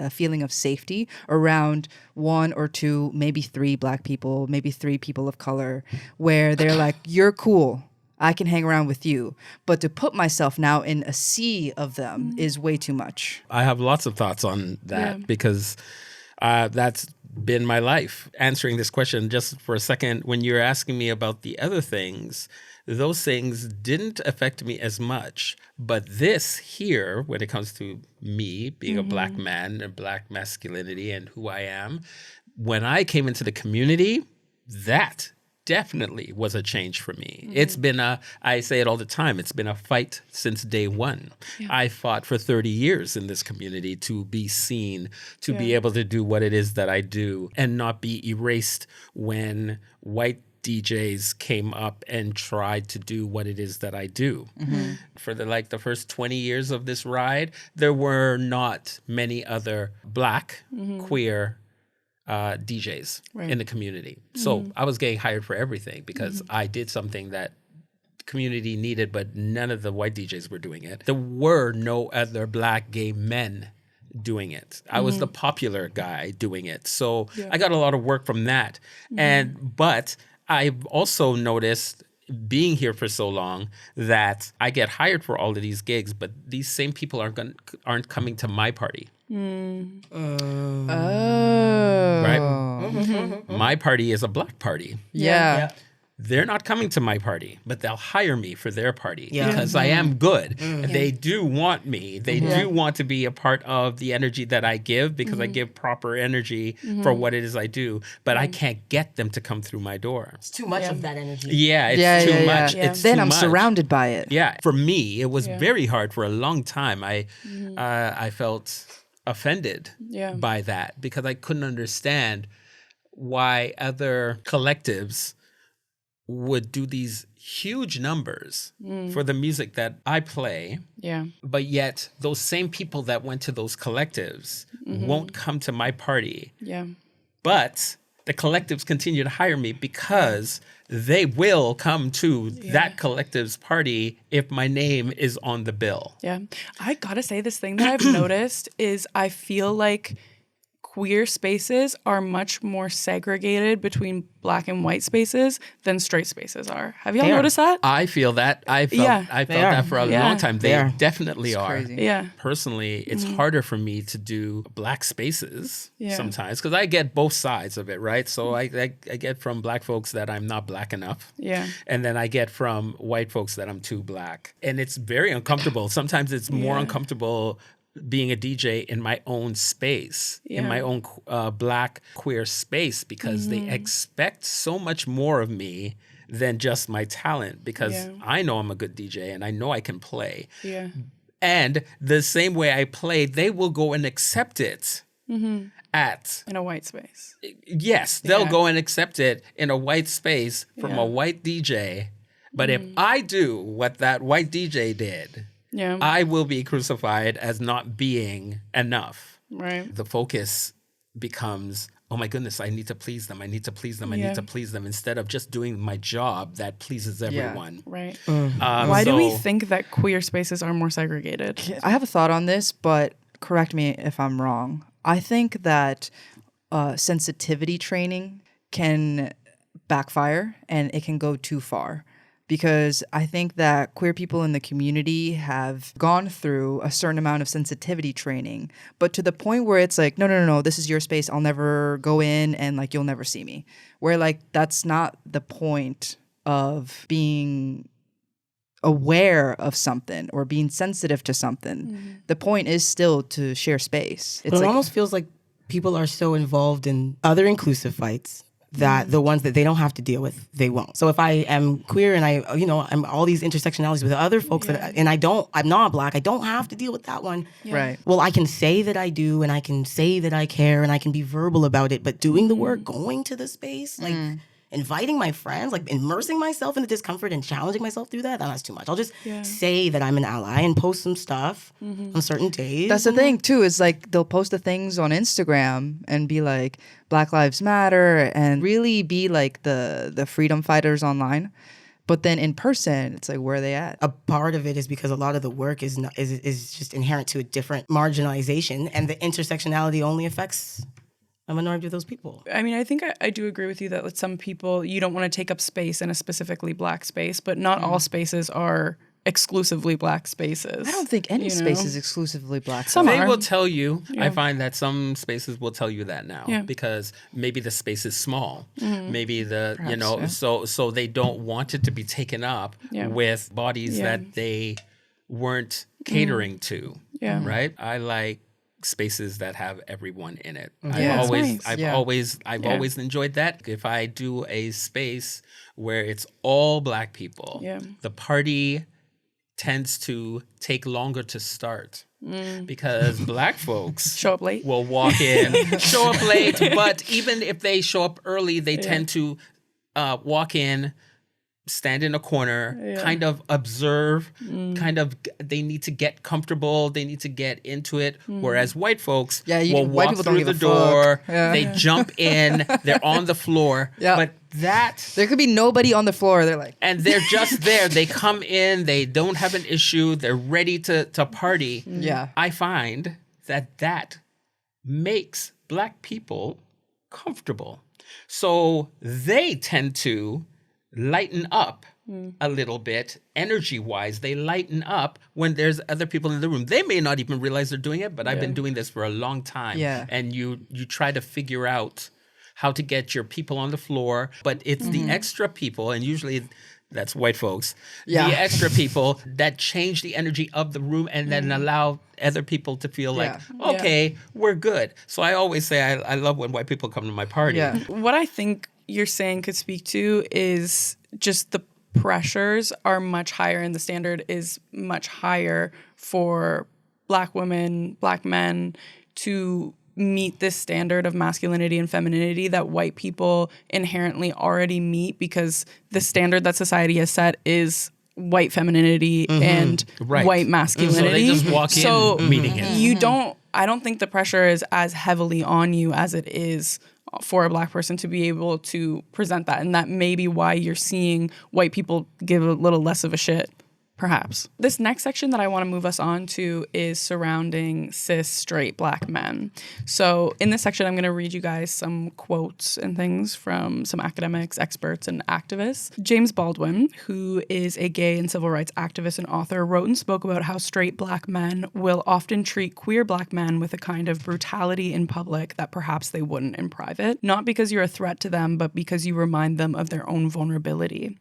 D: feeling of safety around one or two, maybe three Black people, maybe three people of color, where they're like, you're cool. I can hang around with you. But to put myself now in a sea of them is way too much.
A: I have lots of thoughts on that because that's been my life. Answering this question just for a second, when you're asking me about the other things, those things didn't affect me as much. But this here, when it comes to me being a Black man and Black masculinity and who I am, when I came into the community, that definitely was a change for me. It's been I say it all the time, it's been a fight since day one. I fought for 30 years in this community to be seen, to be able to do what it is that I do and not be erased when white DJs came up and tried to do what it is that I do. For the first 20 years of this ride, there were not many other Black, queer DJs in the community. So I was getting hired for everything because I did something that the community needed, but none of the white DJs were doing it. There were no other Black gay men doing it. I was the popular guy doing it. So I got a lot of work from that. But I've also noticed, being here for so long, that I get hired for all of these gigs, but these same people aren't coming to my party. Right? My party is a Black party.
D: Yeah.
A: They're not coming to my party, but they'll hire me for their party because I am good. They do want me. They do want to be a part of the energy that I give because I give proper energy for what it is I do, but I can't get them to come through my door.
C: It's too much of that energy.
A: Yeah, it's too much. It's
D: then
A: too
D: I'm
A: much.
D: surrounded by it.
A: Yeah, for me, it was very hard for a long time. I felt offended by that because I couldn't understand why other collectives would do these huge numbers for the music that I play.
B: Yeah.
A: But yet those same people that went to those collectives won't come to my party.
B: Yeah.
A: But the collectives continue to hire me because they will come to that collective's party if my name is on the bill.
B: Yeah. I gotta say, this thing that I've noticed is I feel like queer spaces are much more segregated between Black and white spaces than straight spaces are. Have y'all noticed that?
A: I feel that. I felt that for a long time. They definitely are.
D: Crazy.
B: Yeah.
A: Personally, it's harder for me to do Black spaces sometimes because I get both sides of it, right? So I get from Black folks that I'm not Black enough.
B: Yeah.
A: And then I get from white folks that I'm too Black. And it's very uncomfortable. Sometimes it's more uncomfortable being a DJ in my own space, in my own Black queer space, because they expect so much more of me than just my talent, because I know I'm a good DJ and I know I can play.
B: Yeah.
A: And the same way I play, they will go and accept it at...
B: In a white space.
A: Yes, they'll go and accept it in a white space from a white DJ. But if I do what that white DJ did...
B: Yeah.
A: I will be crucified as not being enough.
B: Right.
A: The focus becomes, oh my goodness, I need to please them. I need to please them. I need to please them, instead of just doing my job that pleases everyone.
B: Right. Why do we think that queer spaces are more segregated?
D: I have a thought on this, but correct me if I'm wrong. I think that sensitivity training can backfire and it can go too far. Because I think that queer people in the community have gone through a certain amount of sensitivity training, but to the point where it's like, no, this is your space. I'll never go in and like, you'll never see me. Where like, that's not the point of being aware of something or being sensitive to something. The point is still to share space.
C: It almost feels like people are so involved in other inclusive fights that the ones that they don't have to deal with, they won't. So if I am queer and I'm all these intersectionalities with other folks and I'm not Black, I don't have to deal with that one.
D: Right.
C: Well, I can say that I do, and I can say that I care, and I can be verbal about it, but doing the work, going to the space, like inviting my friends, like immersing myself in the discomfort and challenging myself through that's too much. I'll just say that I'm an ally and post some stuff on certain days.
D: That's the thing too, is like they'll post the things on Instagram and be like Black Lives Matter and really be like the freedom fighters online. But then in person, it's like, where are they at?
C: A part of it is because a lot of the work is just inherent to a different marginalization, and the intersectionality only affects a minority of those people.
B: I mean, I think I do agree with you that with some people, you don't want to take up space in a specifically Black space, but not all spaces are exclusively Black spaces.
D: I don't think any space is exclusively Black.
A: They will tell you. I find that some spaces will tell you that now because maybe the space is small. Maybe so they don't want it to be taken up with bodies that they weren't catering to. Yeah. Right? I like spaces that have everyone in it. I've always enjoyed that. If I do a space where it's all Black people, the party tends to take longer to start because Black folks
B: show up late.
A: Will walk in, show up late, but even if they show up early, they tend to walk in, stand in a corner, kind of observe, they need to get comfortable, they need to get into it. Whereas white folks will walk through the door, they jump in, they're on the floor. But there
D: could be nobody on the floor. They're like,
A: and they're just there. They come in, they don't have an issue, they're ready to party. I find that makes Black people comfortable. So they tend to lighten up a little bit energy-wise. They lighten up when there's other people in the room. They may not even realize they're doing it, but I've been doing this for a long time. And you try to figure out how to get your people on the floor, but it's the extra people, and usually that's white folks, the extra people that change the energy of the room and then allow other people to feel like, okay, we're good. So I always say I love when white people come to my party.
B: What I think you're saying could speak to is just the pressures are much higher and the standard is much higher for Black women, Black men to meet this standard of masculinity and femininity that white people inherently already meet, because the standard that society has set is white femininity and white masculinity.
A: So they just walk in meeting it.
B: I don't think the pressure is as heavily on you as it is for a Black person to be able to present that. And that may be why you're seeing white people give a little less of a shit, perhaps. This next section that I want to move us on to is surrounding cis straight Black men. So in this section, I'm going to read you guys some quotes and things from some academics, experts, and activists. James Baldwin, who is a gay and civil rights activist and author, wrote and spoke about how straight Black men will often treat queer Black men with a kind of brutality in public that perhaps they wouldn't in private, not because you're a threat to them, but because you remind them of their own vulnerability.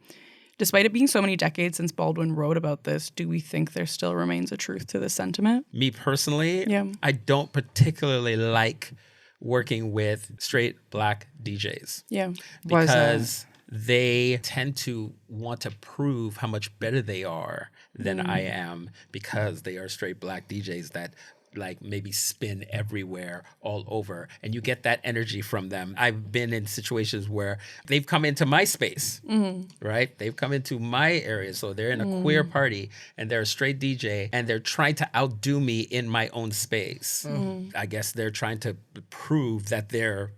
B: Despite it being so many decades since Baldwin wrote about this, do we think there still remains a truth to this sentiment?
A: Me personally, I don't particularly like working with straight Black DJs.
B: Yeah.
A: Because they tend to want to prove how much better they are than I am, because they are straight Black DJs that like maybe spin everywhere all over, and you get that energy from them. I've been in situations where they've come into my space, right? They've come into my area. So they're in a queer party and they're a straight DJ and they're trying to outdo me in my own space. I guess they're trying to prove that they're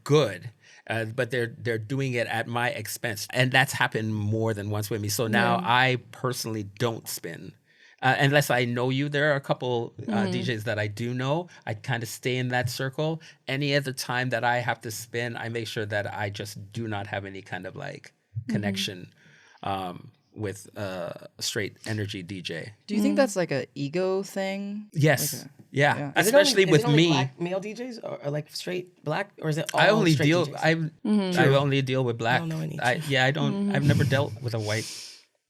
A: good. But they're doing it at my expense. And that's happened more than once with me. So now I personally don't spin. Unless I know you. There are a couple DJs that I do know. I kind of stay in that circle. Any other time that I have to spin, I make sure that I just do not have any kind of like connection with a straight energy DJ.
D: Do you think that's like an ego thing?
A: Yes.
D: Like
A: yeah. Especially with me.
C: Black male DJs or like straight Black, or is it all
A: I only
C: straight
A: deal.
C: DJs?
A: I only deal with Black.
C: I don't know any.
A: I don't. I've never dealt with a white.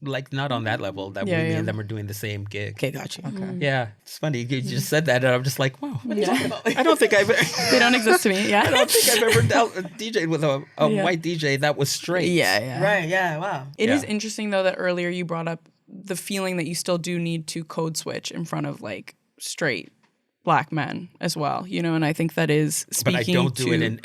A: Like not on that level that me and them are doing the same gig.
C: Okay, got you. Okay.
A: Yeah, it's funny. You just said that, and I'm just like, wow.
C: What are you talking about?
A: I don't think I've.
B: They don't exist to me. Yeah.
A: I don't think I've ever DJed with a white DJ that was straight.
B: Yeah.
C: Right. Yeah. Wow.
B: It is interesting though that earlier you brought up the feeling that you still do need to code switch in front of like straight Black men as well, you know, and I think that is speaking
A: but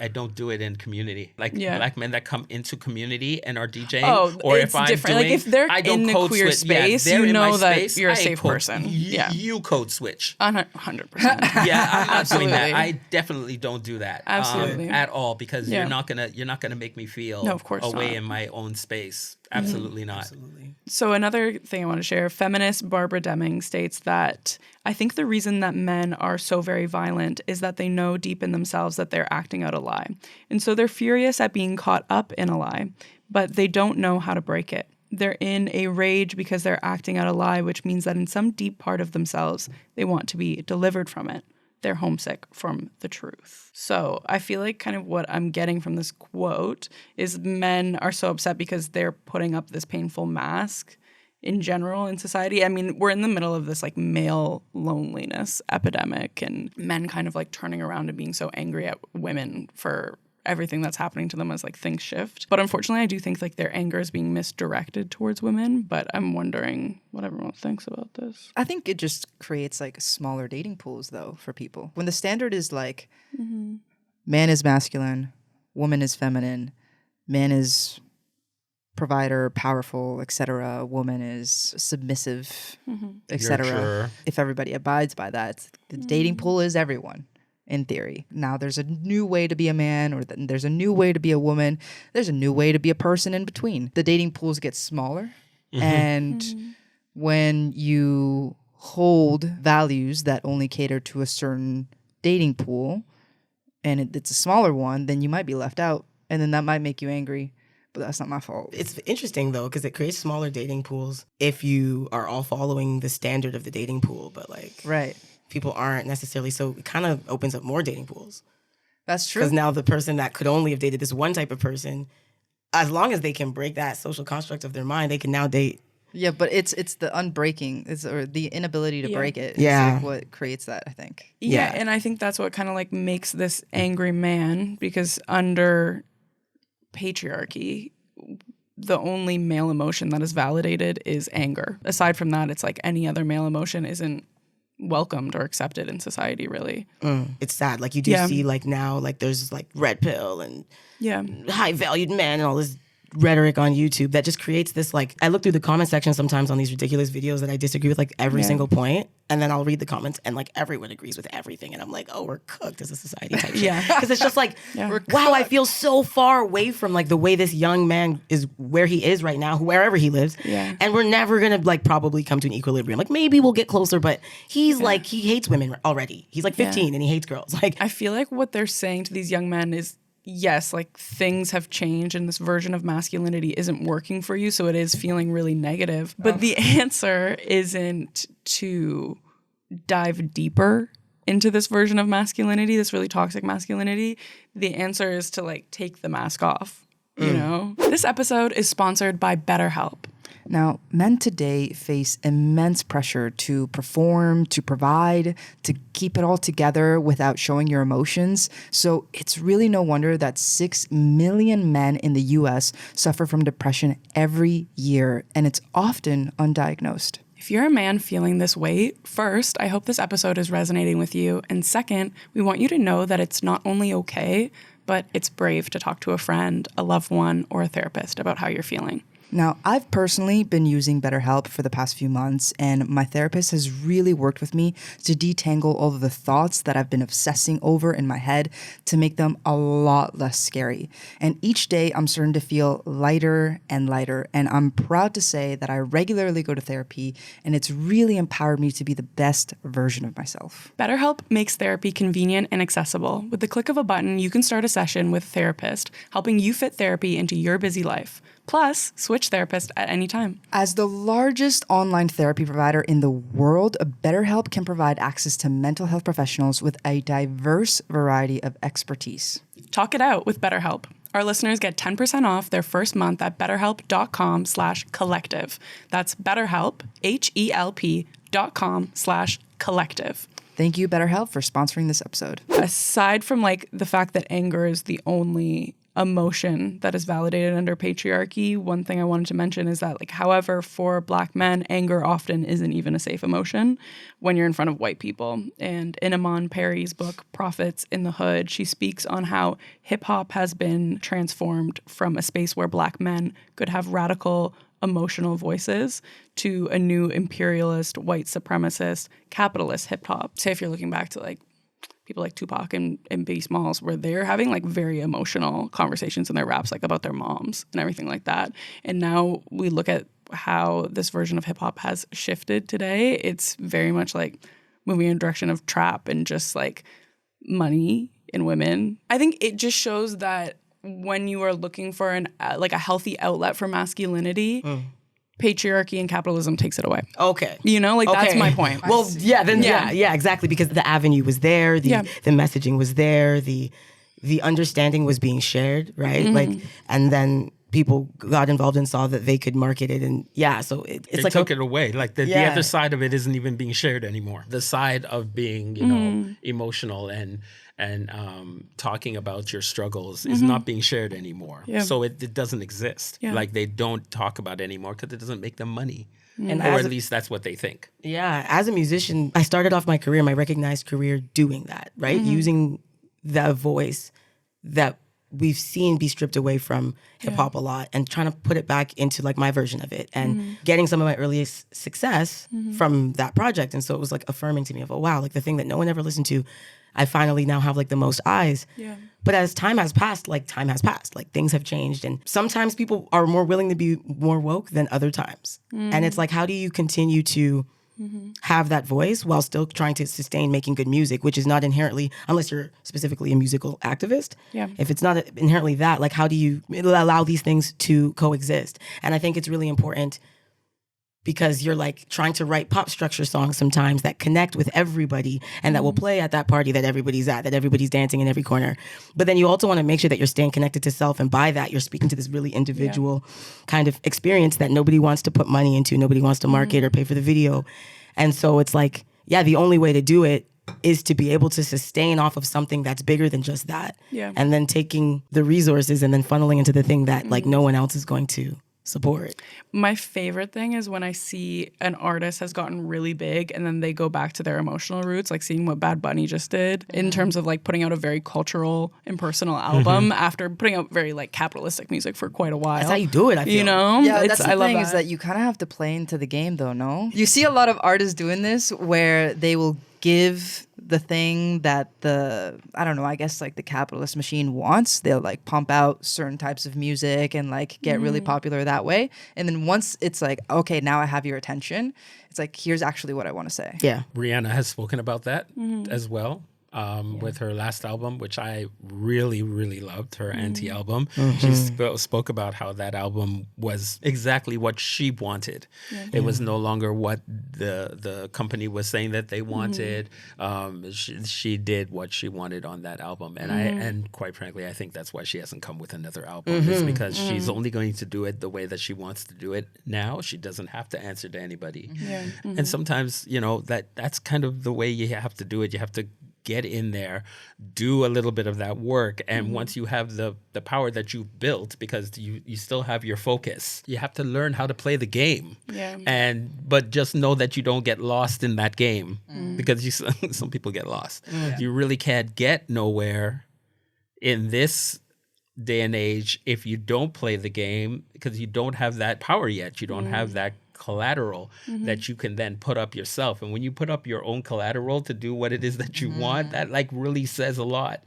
A: I don't do it in community. Like Black men that come into community and are DJing, or
B: it's
A: if I'm
B: different.
A: doing,
B: like if they're
A: I don't
B: in the
A: code
B: queer
A: switch.
B: space, you know that you're a safe person.
A: You code switch.
B: 100%.
A: Yeah, I'm not doing that. I definitely don't do that.
B: Absolutely.
A: At all, because you're not gonna make me feel
B: of course
A: away
B: not.
A: in my own space. Absolutely not.
C: Absolutely.
B: So another thing I want to share, feminist Barbara Deming states that I think the reason that men are so very violent is that they know deep in themselves that they're acting out a lie. And so they're furious at being caught up in a lie, but they don't know how to break it. They're in a rage because they're acting out a lie, which means that in some deep part of themselves, they want to be delivered from it. They're homesick from the truth. So I feel like kind of what I'm getting from this quote is men are so upset because they're putting up this painful mask in general in society. I mean, we're in the middle of this like male loneliness epidemic and men kind of like turning around and being so angry at women for everything that's happening to them as like things shift. But unfortunately, I do think like their anger is being misdirected towards women, but I'm wondering what everyone thinks about this.
D: I think it just creates like smaller dating pools though for people. When the standard is like man is masculine, woman is feminine, man is provider, powerful, etc., woman is submissive, etc. If everybody abides by that, the dating pool is everyone. In theory. Now there's a new way to be a man, or there's a new way to be a woman. There's a new way to be a person in between. The dating pools get smaller. And when you hold values that only cater to a certain dating pool, and it's a smaller one, then you might be left out. And then that might make you angry. But that's not my fault.
C: It's interesting, though, because it creates smaller dating pools if you are all following the standard of the dating pool. But like...
D: Right.
C: People aren't necessarily, so it kind of opens up more dating pools.
D: That's true.
C: Because now the person that could only have dated this one type of person, as long as they can break that social construct of their mind, they can now date.
D: Yeah, but it's the unbreaking, or the inability to break it. Is like what creates that, I think.
B: Yeah, and I think that's what kind of like makes this angry man, because under patriarchy, the only male emotion that is validated is anger. Aside from that, it's like any other male emotion isn't welcomed or accepted in society, really.
C: It's sad. Like you do see like now, like there's like red pill and high valued men and all this rhetoric on YouTube that just creates this, like, I look through the comment section sometimes on these ridiculous videos that I disagree with like every single point, and then I'll read the comments and like everyone agrees with everything, and I'm like, oh, we're cooked as a society type shit. Because it's just like, wow, I feel so far away from like the way this young man is, where he is right now, wherever he lives, and we're never gonna like probably come to an equilibrium. Like maybe we'll get closer, but he's like, he hates women already. He's like 15 and he hates girls. Like,
B: I feel like what they're saying to these young men is, yes, like things have changed and this version of masculinity isn't working for you, so it is feeling really negative. But the answer isn't to dive deeper into this version of masculinity, this really toxic masculinity. The answer is to like take the mask off, you know? This episode is sponsored by BetterHelp.
D: Now, men today face immense pressure to perform, to provide, to keep it all together without showing your emotions. So it's really no wonder that 6 million men in the US suffer from depression every year, and it's often undiagnosed.
B: If you're a man feeling this way, first, I hope this episode is resonating with you. And second, we want you to know that it's not only okay, but it's brave to talk to a friend, a loved one, or a therapist about how you're feeling.
D: Now, I've personally been using BetterHelp for the past few months, and my therapist has really worked with me to detangle all of the thoughts that I've been obsessing over in my head to make them a lot less scary. And each day, I'm starting to feel lighter and lighter, and I'm proud to say that I regularly go to therapy, and it's really empowered me to be the best version of myself.
B: BetterHelp makes therapy convenient and accessible. With the click of a button, you can start a session with a therapist, helping you fit therapy into your busy life. Plus, switch therapist at any time.
D: As the largest online therapy provider in the world, BetterHelp can provide access to mental health professionals with a diverse variety of expertise.
B: Talk it out with BetterHelp. Our listeners get 10% off their first month at betterhelp.com/collective. That's BetterHelp, HELP.com/collective.
D: Thank you, BetterHelp, for sponsoring this episode.
B: Aside from like the fact that anger is the only emotion that is validated under patriarchy, one thing I wanted to mention is that, like, however, for Black men, anger often isn't even a safe emotion when you're in front of white people. And in Iman Perry's book, Prophets in the Hood, she speaks on how hip hop has been transformed from a space where Black men could have radical emotional voices to a new imperialist, white supremacist, capitalist hip hop. Say if you're looking back to like people like Tupac and Biggie Smalls, where they're having like very emotional conversations in their raps, like about their moms and everything like that. And now we look at how this version of hip hop has shifted today. It's very much like moving in a direction of trap and just like money in women. I think it just shows that when you are looking for an like a healthy outlet for masculinity, patriarchy and capitalism takes it away.
C: Okay.
B: You know, like that's my point.
C: Well, yeah, exactly. Because the avenue was there, the messaging was there, the understanding was being shared, right? Like, and then people got involved and saw that they could market it, and so it's
A: they
C: like
A: took it away. Like the other side of it isn't even being shared anymore. The side of being, you know, emotional and talking about your struggles is not being shared anymore. So it doesn't exist. Like they don't talk about it anymore because it doesn't make them money. And or at least that's what they think.
C: Yeah. As a musician, I started off my recognized career doing that, right? Using the voice that we've seen be stripped away from hip hop a lot and trying to put it back into like my version of it and getting some of my earliest success from that project. And so it was like affirming to me of, oh, wow, like the thing that no one ever listened to, I finally now have like the most eyes. But as time has passed, like things have changed. And sometimes people are more willing to be more woke than other times. And it's like, how do you continue to have that voice while still trying to sustain making good music, which is not inherently, unless you're specifically a musical activist. If it's not inherently that, like how do you allow these things to coexist? And I think it's really important because you're like trying to write pop structure songs sometimes that connect with everybody and that will play at that party that everybody's at, that everybody's dancing in every corner. But then you also want to make sure that you're staying connected to self. And by that, you're speaking to this really individual kind of experience that nobody wants to put money into, nobody wants to market or pay for the video. And so it's like, the only way to do it is to be able to sustain off of something that's bigger than just that. And then taking the resources and then funneling into the thing that like no one else is going to support.
B: My favorite thing is when I see an artist has gotten really big and then they go back to their emotional roots, like seeing what Bad Bunny just did in terms of like putting out a very cultural and personal album after putting out very like capitalistic music for quite a while.
C: That's how you do it, I feel.
B: You know?
D: Yeah, that's
B: I
D: the
B: love
D: thing is that you kind of have to play into the game though, no? You see a lot of artists doing this where they will give the thing that I guess like the capitalist machine wants. They'll like pump out certain types of music and like get really popular that way. And then once it's like, okay, now I have your attention, it's like, here's actually what I want to say.
C: Yeah.
A: Rihanna has spoken about that as well. With her last album, which I really, really loved, her Anti album. She spoke about how that album was exactly what she wanted. It was no longer what the company was saying that they wanted. She did what she wanted on that album. And and quite frankly, I think that's why she hasn't come with another album. It's because she's only going to do it the way that she wants to do it now. She doesn't have to answer to anybody. And sometimes, that's kind of the way you have to do it. You have to get in there, do a little bit of that work. And once you have the power that you've built, because you still have your focus, you have to learn how to play the game. But just know that you don't get lost in that game because some people get lost. You really can't get nowhere in this day and age if you don't play the game, because you don't have that power yet. You don't have that collateral that you can then put up yourself. And when you put up your own collateral to do what it is that you want, that like really says a lot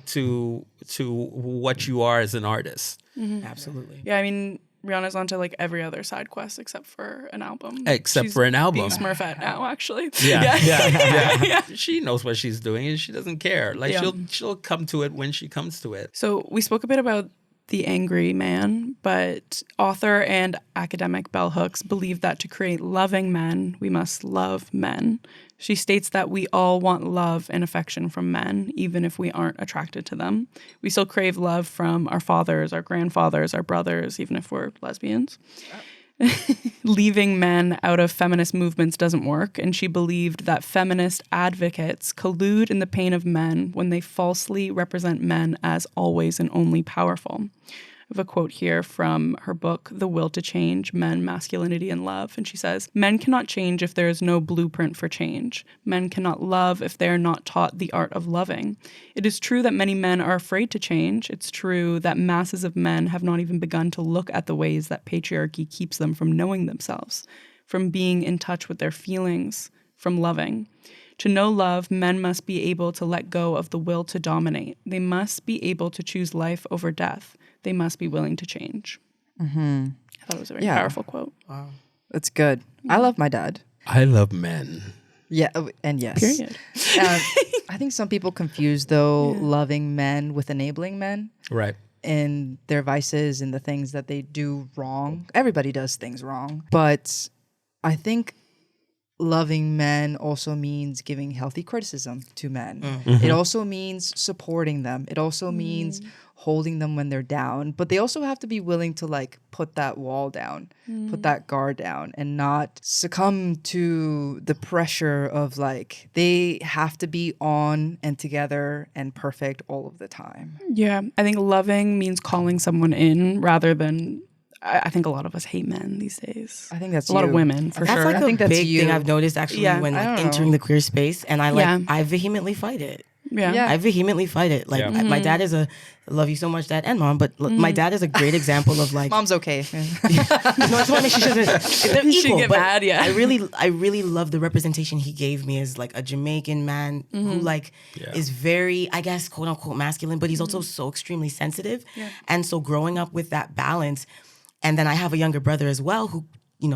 A: to what you are as an artist.
C: Absolutely.
B: Yeah, I mean, Rihanna's onto like every other side quest except for an album.
A: Except for an album.
B: Being Smurfette now, actually.
A: Yeah. She knows what she's doing and she doesn't care. Like she'll come to it when she comes to it.
B: So we spoke a bit about the angry man, but author and academic Bell Hooks believed that to create loving men, we must love men. She states that we all want love and affection from men, even if we aren't attracted to them. We still crave love from our fathers, our grandfathers, our brothers, even if we're lesbians. Leaving men out of feminist movements doesn't work, and she believed that feminist advocates collude in the pain of men when they falsely represent men as always and only powerful. I have a quote here from her book, The Will to Change, Men, Masculinity, and Love. And she says, "Men cannot change if there is no blueprint for change. Men cannot love if they are not taught the art of loving. It is true that many men are afraid to change. It's true that masses of men have not even begun to look at the ways that patriarchy keeps them from knowing themselves, from being in touch with their feelings, from loving. To know love, men must be able to let go of the will to dominate. They must be able to choose life over death. They must be willing to change." I thought it was a very powerful quote.
C: Wow.
D: That's good. I love my dad.
A: I love men.
D: Yeah, and yes.
B: Period.
D: I think some people confuse, though, loving men with enabling men.
A: Right.
D: In their vices and the things that they do wrong. Everybody does things wrong. But I think loving men also means giving healthy criticism to men. It also means supporting them. It also means holding them when they're down. But they also have to be willing to like put that wall down, put that guard down, and not succumb to the pressure of like they have to be on and together and perfect all of the time.
B: Yeah, I think loving means calling someone in rather than... I think a lot of us hate men these days.
D: I think that's
B: a lot of women, for
C: that's
B: sure.
C: like
D: I think
C: a
D: that's
C: big
D: you.
C: thing I've noticed actually when like entering the queer space, and I vehemently fight it.
B: Yeah.
C: I vehemently fight it. Like my dad is I love you so much, Dad and Mom, but my dad is a great example of like
D: Mom's okay.
C: no, I just want to make sure they're
B: She
C: equal.
B: get
C: But
B: mad, yeah.
C: I really love the representation he gave me as like a Jamaican man who like is very, I guess, quote unquote masculine, but he's also so extremely sensitive. And so growing up with that balance, and then I have a younger brother as well who,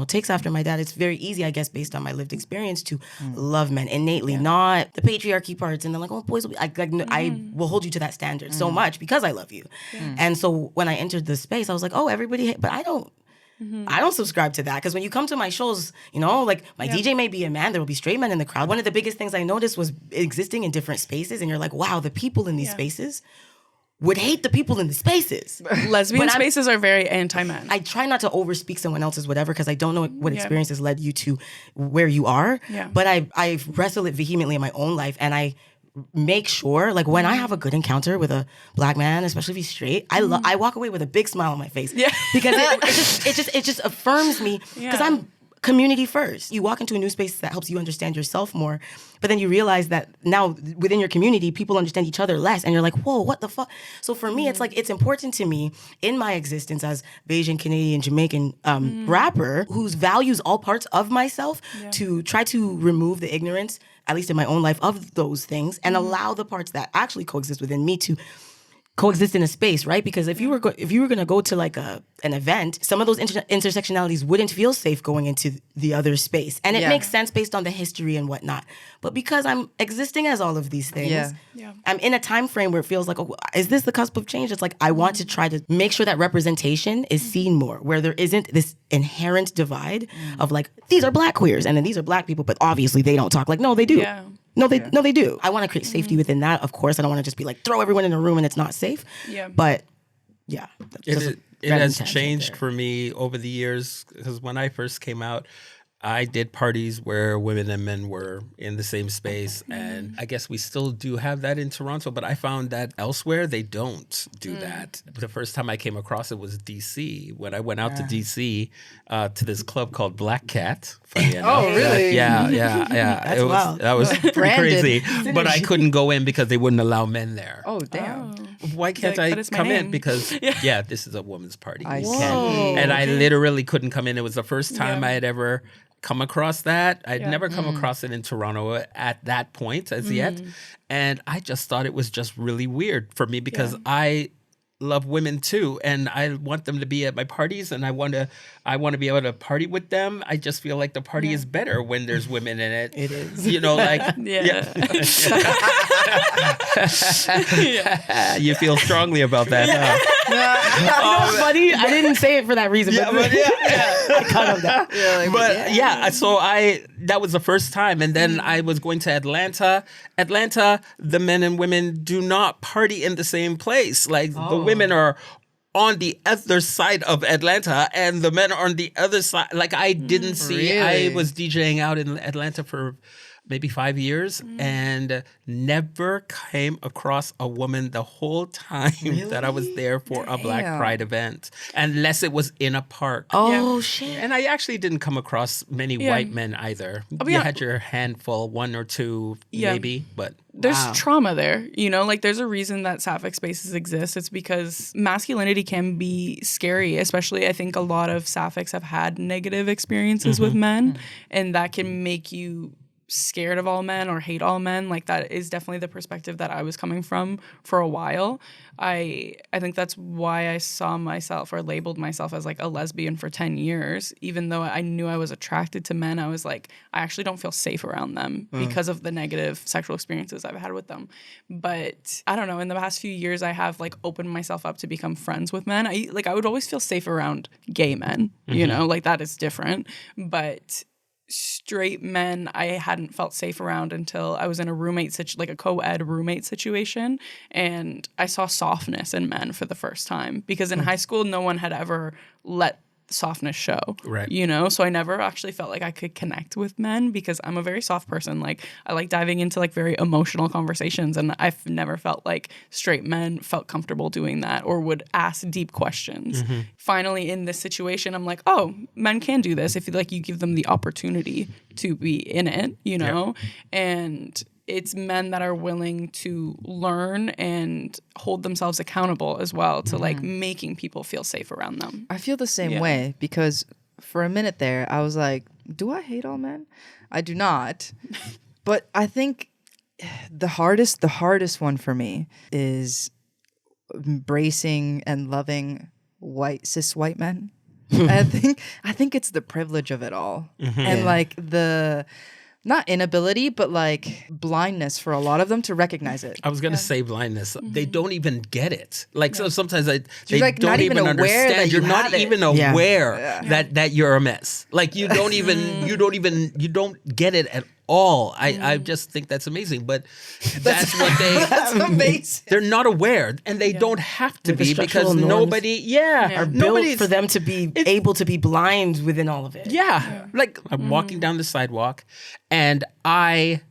C: takes after my dad. It's very easy, I guess, based on my lived experience to love men innately, not the patriarchy parts. And then like, oh, boys, I will hold you to that standard so much because I love you. And so when I entered the space, I was like, oh, everybody, but I don't subscribe to that, because when you come to my shows, like my DJ may be a man, there will be straight men in the crowd. One of the biggest things I noticed was existing in different spaces, and you're like, wow, the people in these spaces would hate the people in the spaces.
B: Lesbian spaces are very anti-men.
C: I try not to overspeak someone else's whatever, because I don't know what experiences led you to where you are.
B: Yeah.
C: But I wrestle it vehemently in my own life, and I make sure, like when I have a good encounter with a black man, especially if he's straight, I walk away with a big smile on my face. Yeah. Because it just affirms me because I'm community first. You walk into a new space that helps you understand yourself more, but then you realize that now within your community, people understand each other less, and you're like, whoa, what the fuck? So for me, it's like, it's important to me in my existence as Bayesian, Canadian, Jamaican rapper who values all parts of myself to try to remove the ignorance, at least in my own life, of those things, and allow the parts that actually coexist within me to coexist in a space, right? Because if you were going to go to like an event, some of those intersectionalities wouldn't feel safe going into the other space, and it makes sense based on the history and whatnot. But because I'm existing as all of these things, I'm in a time frame where it feels like, oh, is this the cusp of change? It's like I want to try to make sure that representation is seen more, where there isn't this inherent divide of like, these are black queers and then these are black people, but obviously they don't talk. Like, no, they do. Yeah. No, they do. I want to create safety within that. Of course, I don't want to just be like, throw everyone in a room and it's not safe. Yeah. But yeah,
A: it has changed for me over the years, because when I first came out, I did parties where women and men were in the same space, and I guess we still do have that in Toronto, but I found that elsewhere they don't do that. The first time I came across it was DC, when I went out to DC to this club called Blackcat. Funny enough.
D: Oh, really?
A: Yeah.
C: That's wild.
A: That was pretty crazy, but I couldn't go in because they wouldn't allow men there.
D: Oh, damn.
A: Why can't I come in? Because this is a woman's party.
D: I see.
A: And I literally couldn't come in. It was the first time I had ever come across that. I'd never come across it in Toronto at that point as yet. And I just thought it was just really weird for me, because I love women too, and I want them to be at my parties, and I want to be able to party with them. I just feel like the party is better when there's women in it.
C: It is.
A: You know, like you feel strongly about that, huh?
C: Funny. I didn't say it for that reason. But I kind of that.
A: So that was the first time, and then I was going to Atlanta. Atlanta, the men and women do not party in the same place. Like the women are on the other side of Atlanta, and the men are on the other side. Like I didn't see. I was DJing out in Atlanta for maybe 5 years and never came across a woman the whole time that I was there for a Black Pride event, unless it was in a park.
C: Oh, shit.
A: And I actually didn't come across many white men either. You had your handful, one or two maybe, but...
B: There's trauma there, you know, like there's a reason that sapphic spaces exist. It's because masculinity can be scary, especially I think a lot of sapphics have had negative experiences with men, and that can make you scared of all men or hate all men. Like that is definitely the perspective that I was coming from for a while. I think that's why I saw myself or labeled myself as like a lesbian for 10 years. Even though I knew I was attracted to men, I was like, I actually don't feel safe around them because of the negative sexual experiences I've had with them. But I don't know, in the past few years, I have like opened myself up to become friends with men. I would always feel safe around gay men, you know, like that is different. But straight men I hadn't felt safe around until I was in a a co-ed roommate situation, and I saw softness in men for the first time, because in high school no one had ever let softness show, right? You know, so I never actually felt like I could connect with men, because I'm a very soft person. Like I like diving into like very emotional conversations, and I've never felt like straight men felt comfortable doing that or would ask deep questions. Finally in this situation I'm like, oh, men can do this if you give them the opportunity to be in it, you know. And it's men that are willing to learn and hold themselves accountable as well to like making people feel safe around them.
D: I feel the same way, because for a minute there I was like, do I hate all men? I do not. But I think the hardest one for me is embracing and loving cis white men. I think it's the privilege of it all. And like the not inability, but like blindness for a lot of them to recognize it.
A: I was going to say blindness. They don't even get it. Like so sometimes they
D: like
A: don't even understand. You're not even aware that you're a mess. Like you don't even you don't get it at all. I just think that's amazing. But that's what
D: that's amazing.
A: They're not aware, and they don't have to be, because nobody
C: are built for them to be able to be blind within all of it.
A: Like I'm walking down the sidewalk, and I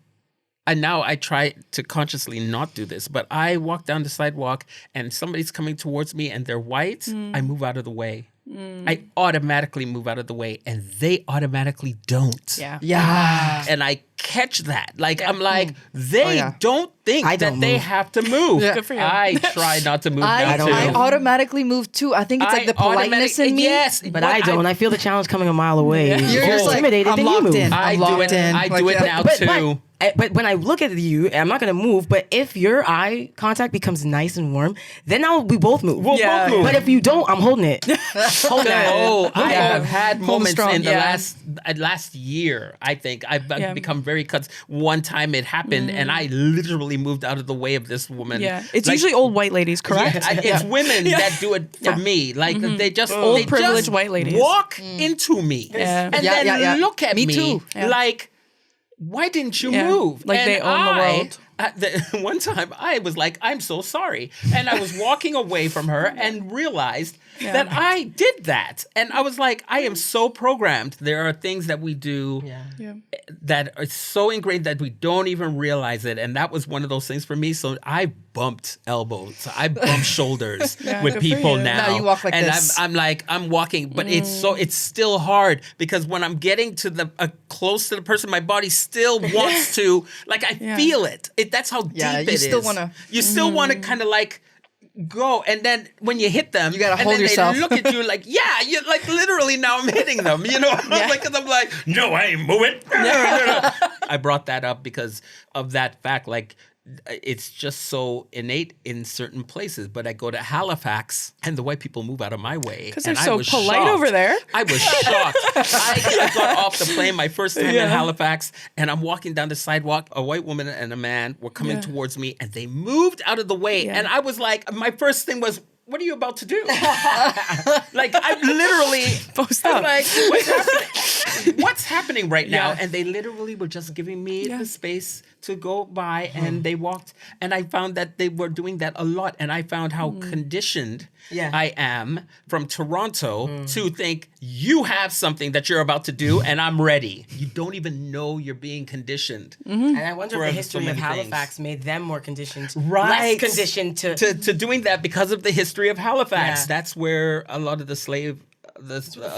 A: now I try to consciously not do this, but I walk down the sidewalk and somebody's coming towards me and they're white, I move out of the way. I automatically move out of the way and they automatically don't.
D: Yeah.
A: And I catch that. Like, I'm like, they don't think that they have to move.
B: Good for you.
A: I try not to move
D: I
A: now too.
D: automatically move too. I think it's like the politeness in me.
A: Yes,
C: But I don't. I feel the challenge coming a mile away.
D: You're just like,
C: intimidated,
D: I'm
C: then you
D: locked
C: move.
D: in.
A: I
D: I'm
A: do
D: locked
A: it.
D: in.
A: I do it now too.
C: But when I look at you, I'm not gonna move. But if your eye contact becomes nice and warm, then we both move.
A: We'll both move.
C: But if you don't, I'm holding it. Holding it.
A: Oh, I have had moments
B: strong.
A: in the last year. I think I've become very one time it happened, and I literally moved out of the way of this woman.
B: Yeah, it's usually old white ladies, correct?
A: It's women that do it for me. Like they just
B: Old
A: they
B: privileged
A: just
B: white ladies.
A: walk into me and then look at me
D: too.
A: like, why didn't you move?
B: Like they own the world.
A: One time I was like, I'm so sorry. And I was walking away from her and realized that I did that. And I was like, I am so programmed. There are things that we do that are so ingrained that we don't even realize it. And that was one of those things for me. So I bumped elbows. I bumped shoulders with people now.
D: Now you walk like
A: and
D: this.
A: I'm walking, but it's still hard because when I'm getting to close to the person, my body still wants to, like, I feel it. That's how deep it is. You still want to kind of like go, and then when you hit them,
D: you gotta hold yourself.
A: They look at you like, you're like literally now I'm hitting them, you know? Because I'm like, no, I ain't moving. I brought that up because of that fact, like. It's just so innate in certain places. But I go to Halifax and the white people move out of my way.
B: Because they're so polite over there.
A: I was shocked. I got off the plane my first time in Halifax and I'm walking down the sidewalk. A white woman and a man were coming towards me and they moved out of the way. And I was like, my first thing was, what are you about to do? Like, I literally was like, what's happening right now? And they literally were just giving me the space to go by, and they walked. And I found that they were doing that a lot. And I found how conditioned I am from Toronto to think, you have something that you're about to do, and I'm ready. You don't even know you're being conditioned.
C: And I wonder if the history of Halifax made them more conditioned,
A: less
C: conditioned to
A: doing that because of the history of Halifax. That's where a lot of the slave. This is where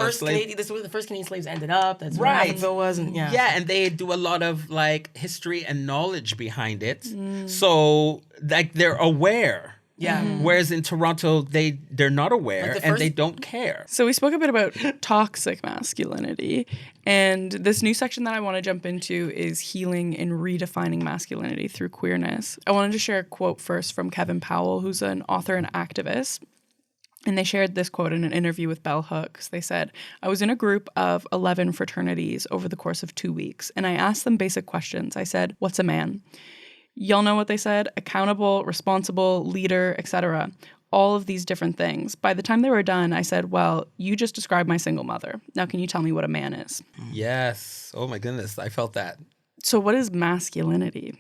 A: the first Canadian slaves ended up. That's where Haviah was, and and they do a lot of like history and knowledge behind it. So like they're aware. Whereas in Toronto, they're not aware and they don't care.
B: So we spoke a bit about toxic masculinity, and this new section that I want to jump into is healing and redefining masculinity through queerness. I wanted to share a quote first from Kevin Powell, who's an author and activist. And they shared this quote in an interview with Bell Hooks. They said, I was in a group of 11 fraternities over the course of 2 weeks, and I asked them basic questions. I said, what's a man? Y'all know what they said? Accountable, responsible, leader, etc. All of these different things. By the time they were done, I said, well, you just described my single mother. Now can you tell me what a man is?
A: Yes. Oh my goodness. I felt that.
B: So what is masculinity?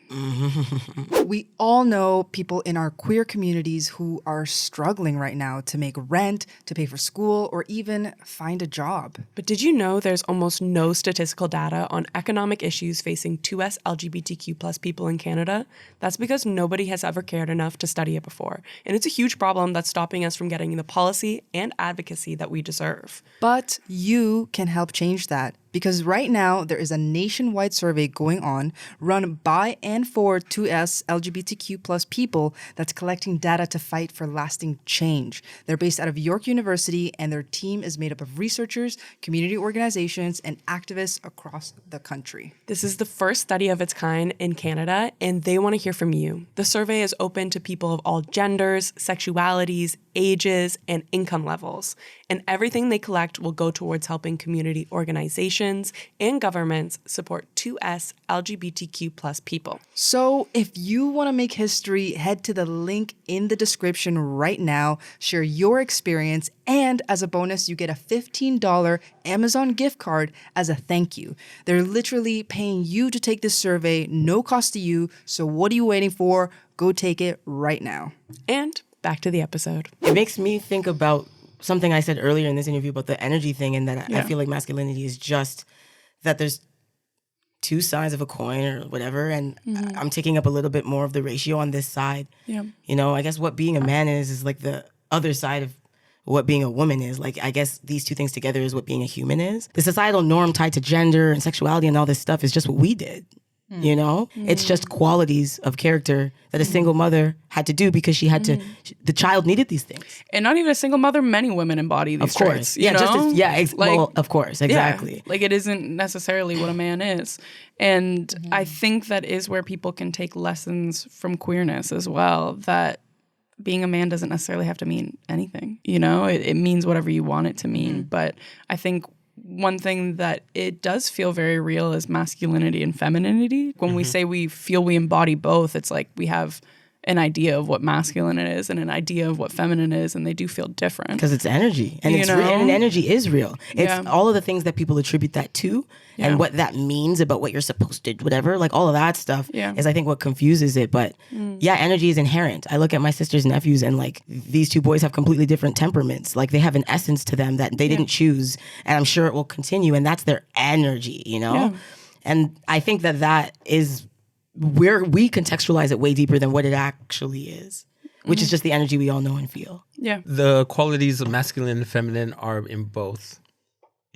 D: We all know people in our queer communities who are struggling right now to make rent, to pay for school, or even find a job.
E: But did you know there's almost no statistical data on economic issues facing 2S LGBTQ plus people in Canada? That's because nobody has ever cared enough to study it before. And it's a huge problem that's stopping us from getting the policy and advocacy that we deserve.
D: But you can help change that. Because right now, there is a nationwide survey going on, run by and for 2S LGBTQ plus people, that's collecting data to fight for lasting change. They're based out of York University, and their team is made up of researchers, community organizations, and activists across the country.
E: This is the first study of its kind in Canada, and they want to hear from you. The survey is open to people of all genders, sexualities, ages, and income levels. And everything they collect will go towards helping community organizations and governments support 2S LGBTQ plus people.
D: So if you want to make history, head to the link in the description right now, share your experience, and as a bonus, you get a $15 Amazon gift card as a thank you. They're literally paying you to take this survey, no cost to you. So what are you waiting for? Go take it right now.
E: And back to the episode.
C: It makes me think about something I said earlier in this interview about the energy thing, and that I feel like masculinity is just that there's two sides of a coin or whatever, and I'm taking up a little bit more of the ratio on this side.
B: Yeah.
C: You know, I guess what being a man is like the other side of what being a woman is. Like, I guess these two things together is what being a human is. The societal norm tied to gender and sexuality and all this stuff is just what we did. You know, it's just qualities of character that a single mother had to do because she had to. The child needed these things,
B: and not even a single mother. Many women embody these
C: of course.
B: traits.
C: Yeah,
B: you know?
C: well, of course, exactly.
B: Yeah, like it isn't necessarily what a man is, and I think that is where people can take lessons from queerness as well. That being a man doesn't necessarily have to mean anything. You know, it means whatever you want it to mean. But I think one thing that it does feel very real is masculinity and femininity. When we say we feel we embody both, it's like we have an idea of what masculine is and an idea of what feminine is, and they do feel different.
C: Because it's energy, and and energy is real. It's all of the things that people attribute that to, and what that means about what you're supposed to, whatever, like all of that stuff is, I think, what confuses it. But energy is inherent. I look at my sister's nephews, and like these two boys have completely different temperaments. Like they have an essence to them that they didn't choose, and I'm sure it will continue. And that's their energy, you know. Yeah. And I think that is where we contextualize it way deeper than what it actually is, which is just the energy we all know and feel.
B: Yeah.
A: The qualities of masculine and feminine are in both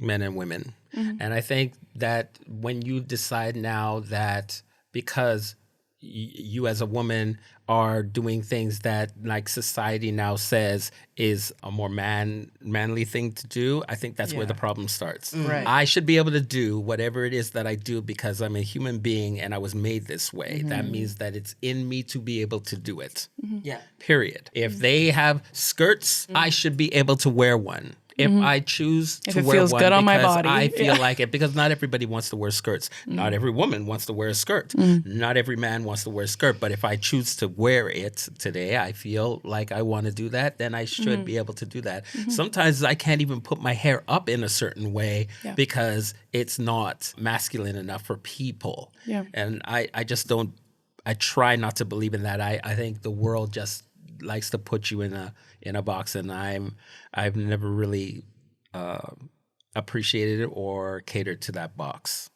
A: men and women. And I think that when you decide now that because you as a woman are doing things that like society now says is a more manly thing to do, I think that's where the problem starts.
D: Right.
A: I should be able to do whatever it is that I do because I'm a human being and I was made this way. That means that it's in me to be able to do it.
C: Yeah.
A: Period. If they have skirts, I should be able to wear one. If I choose to wear
B: feels
A: one
B: good on my
A: because
B: body.
A: I feel like it, because not everybody wants to wear skirts. Not every woman wants to wear a skirt. Not every man wants to wear a skirt. But if I choose to wear it today, I feel like I want to do that, then I should be able to do that. Sometimes I can't even put my hair up in a certain way because it's not masculine enough for people.
B: Yeah.
A: And I just don't, I try not to believe in that. I think the world just likes to put you in a box, and I've never really appreciated it or catered to that box.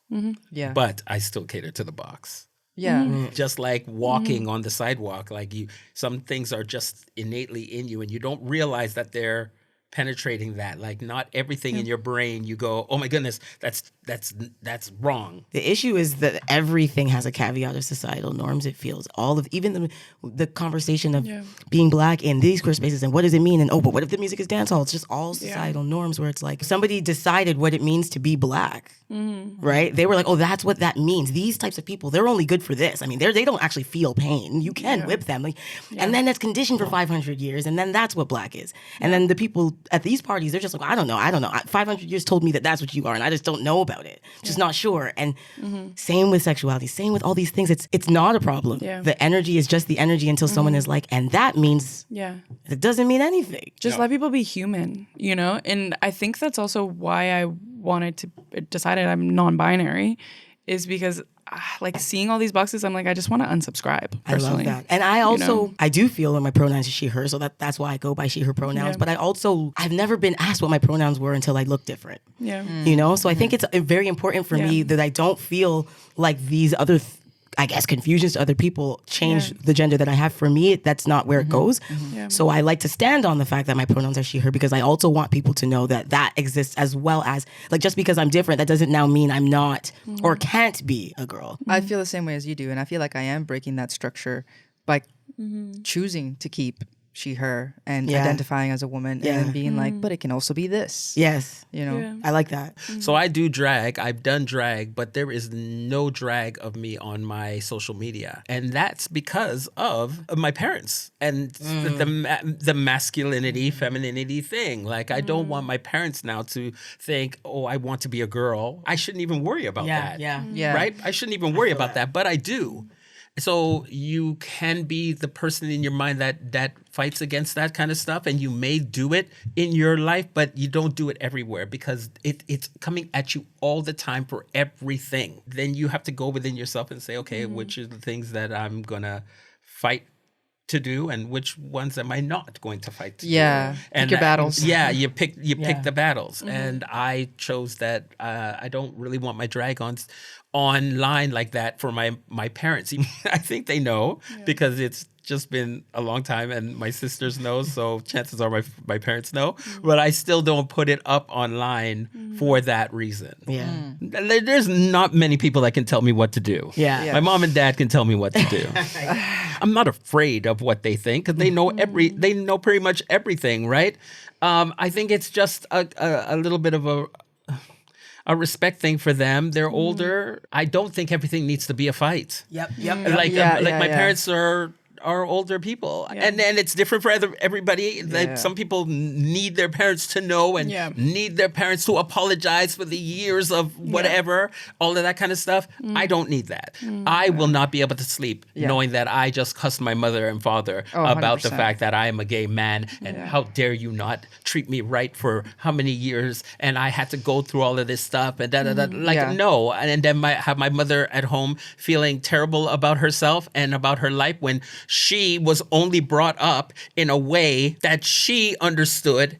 D: Yeah.
A: But I still cater to the box.
D: Yeah.
A: Just like walking on the sidewalk, like some things are just innately in you, and you don't realize that they're penetrating that. Like not everything in your brain you go, oh my goodness, that's wrong.
C: The issue is that everything has a caveat of societal norms. It feels all of, even the conversation of being black in these queer spaces and what does it mean, and but what if the music is dancehall? It's just all societal norms where it's like somebody decided what it means to be black, right? They were like, oh, that's what that means. These types of people, they're only good for this. I mean, they don't actually feel pain. You can whip them, and then that's conditioned for 500 years, and then that's what black is. And then the people at these parties, they're just like, I don't know. 500 years told me that that's what you are, and I just don't know about it. Just not sure. And same with sexuality, same with all these things. It's not a problem.
B: Yeah.
C: The energy is just the energy until someone is like, and that means it doesn't mean anything.
B: Just let people be human, you know? And I think that's also why I decided I'm non-binary, is because like seeing all these boxes, I'm like, I just want to unsubscribe personally.
C: I love that. And I also, I do feel that my pronouns is she, her, so that's why I go by she, her pronouns. But I've never been asked what my pronouns were until I look different. Yeah. You know? So I think it's very important for me that I don't feel like these other I guess confusions to other people change the gender that I have. For me, that's not where it goes. So I like to stand on the fact that my pronouns are she, her, because I also want people to know that exists, as well as, like, just because I'm different, that doesn't now mean I'm not or can't be a girl.
D: I feel the same way as you do, and I feel like I am breaking that structure by choosing to keep she, her, and identifying as a woman, and then being like, but it can also be this.
C: Yes.
D: You know?
C: I like that.
A: So I do drag. I've done drag, but there is no drag of me on my social media. And that's because of my parents and the masculinity, femininity thing. Like, I don't want my parents now to think, oh, I want to be a girl. I shouldn't even worry about that. Right? I shouldn't even worry about that, but I do. So you can be the person in your mind that fights against that kind of stuff, and you may do it in your life, but you don't do it everywhere because it's coming at you all the time for everything. Then you have to go within yourself and say, okay, which are the things that I'm going to fight to do and which ones am I not going to fight to do.
D: Pick your battles.
A: You pick the battles. And I chose that I don't really want my drag-ons online like that for my parents. I think they know because it's just been a long time and my sisters know, so chances are my parents know, but I still don't put it up online for that reason. There's not many people that can tell me what to do. My mom and dad can tell me what to do. I'm not afraid of what they think because they know they know pretty much everything, right? I think it's just a little bit of a respect thing for them. They're older. I don't think everything needs to be a fight. Like my parents are older people, and it's different for everybody. Like some people need their parents to know and need their parents to apologize for the years of whatever, all of that kind of stuff. I don't need that. I will not be able to sleep knowing that I just cussed my mother and father about the fact that I am a gay man and how dare you not treat me right for how many years, and I had to go through all of this stuff and no, and then have my mother at home feeling terrible about herself and about her life when she was only brought up in a way that she understood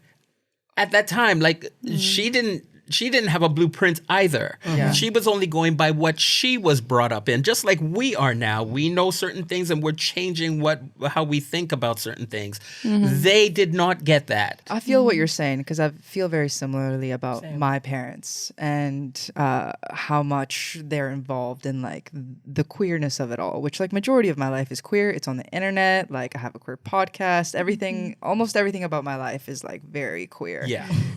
A: at that time. Like she didn't have a blueprint either. She was only going by what she was brought up in, just like we are now. We know certain things and we're changing how we think about certain things. They did not get that.
D: I feel what you're saying because I feel very similarly about my parents and how much they're involved in like the queerness of it all, which like majority of my life is queer. It's on the internet. Like I have a queer podcast. Everything, almost everything about my life is like very queer.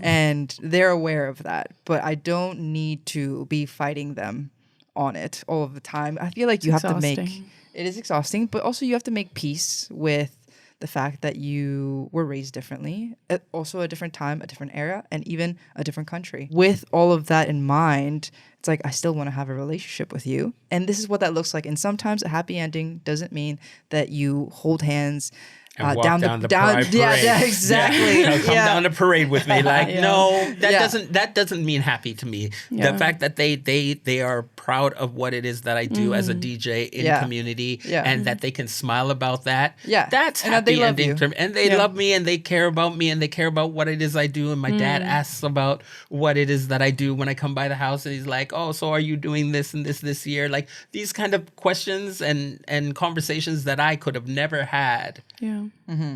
D: And they're aware of that. But I don't need to be fighting them on it all of the time. I feel like you have to make it is exhausting, but also you have to make peace with the fact that you were raised differently, also a different time, a different era, and even a different country. With all of that in mind, it's like I still want to have a relationship with you, and this is what that looks like. And sometimes a happy ending doesn't mean that you hold hands.
A: And walk down the parade.
D: Exactly.
A: Come down the parade with me. Like, no, that doesn't mean happy to me. The fact that they are proud of what it is that I do as a DJ in community, and that they can smile about that. That's
D: and
A: happy
D: they love
A: ending.
D: you.
A: And they love me, and they care about me, and they care about what it is I do. And my dad asks about what it is that I do when I come by the house, and he's like, "Oh, so are you doing this and this year?" Like these kind of questions and conversations that I could have never had.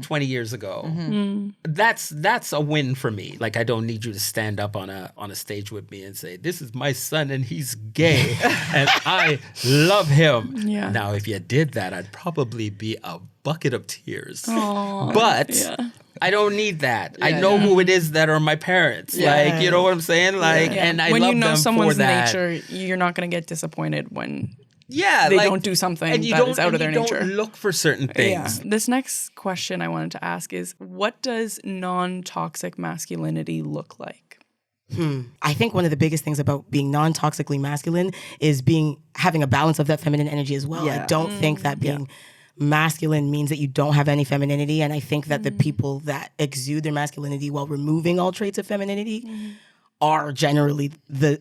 A: 20 years ago. That's a win for me. Like I don't need you to stand up on a stage with me and say, "This is my son and he's gay and I love him." Now if you did that, I'd probably be a bucket of tears. But I don't need that. I know who it is that are my parents. Like, you know what I'm saying? Like, and I love them for that.
B: When you know someone's nature, you're not going to get disappointed when they don't do something that is out of their nature.
A: Don't look for certain things.
B: This next question I wanted to ask is, what does non-toxic masculinity look like?
C: I think one of the biggest things about being non-toxically masculine is having a balance of that feminine energy as well. I don't think that being masculine means that you don't have any femininity, and I think that the people that exude their masculinity while removing all traits of femininity are generally the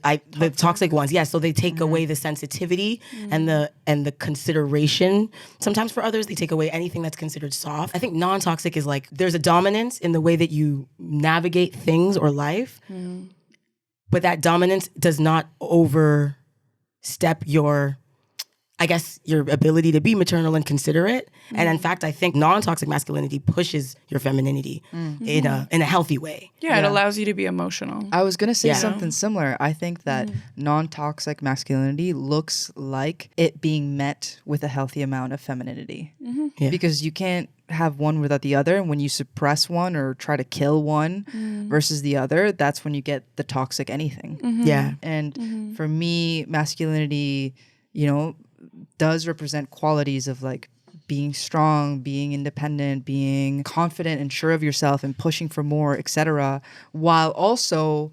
C: toxic ones. So they take away the sensitivity and the consideration. Sometimes for others, they take away anything that's considered soft. I think non-toxic is like there's a dominance in the way that you navigate things or life, but that dominance does not overstep your ability to be maternal and considerate. And in fact, I think non-toxic masculinity pushes your femininity in a healthy way.
B: It allows you to be emotional.
D: I was going to say something similar. I think that non-toxic masculinity looks like it being met with a healthy amount of femininity. Because you can't have one without the other. And when you suppress one or try to kill one versus the other, that's when you get the toxic anything. And for me, masculinity, does represent qualities of like being strong, being independent, being confident and sure of yourself and pushing for more, etc., while also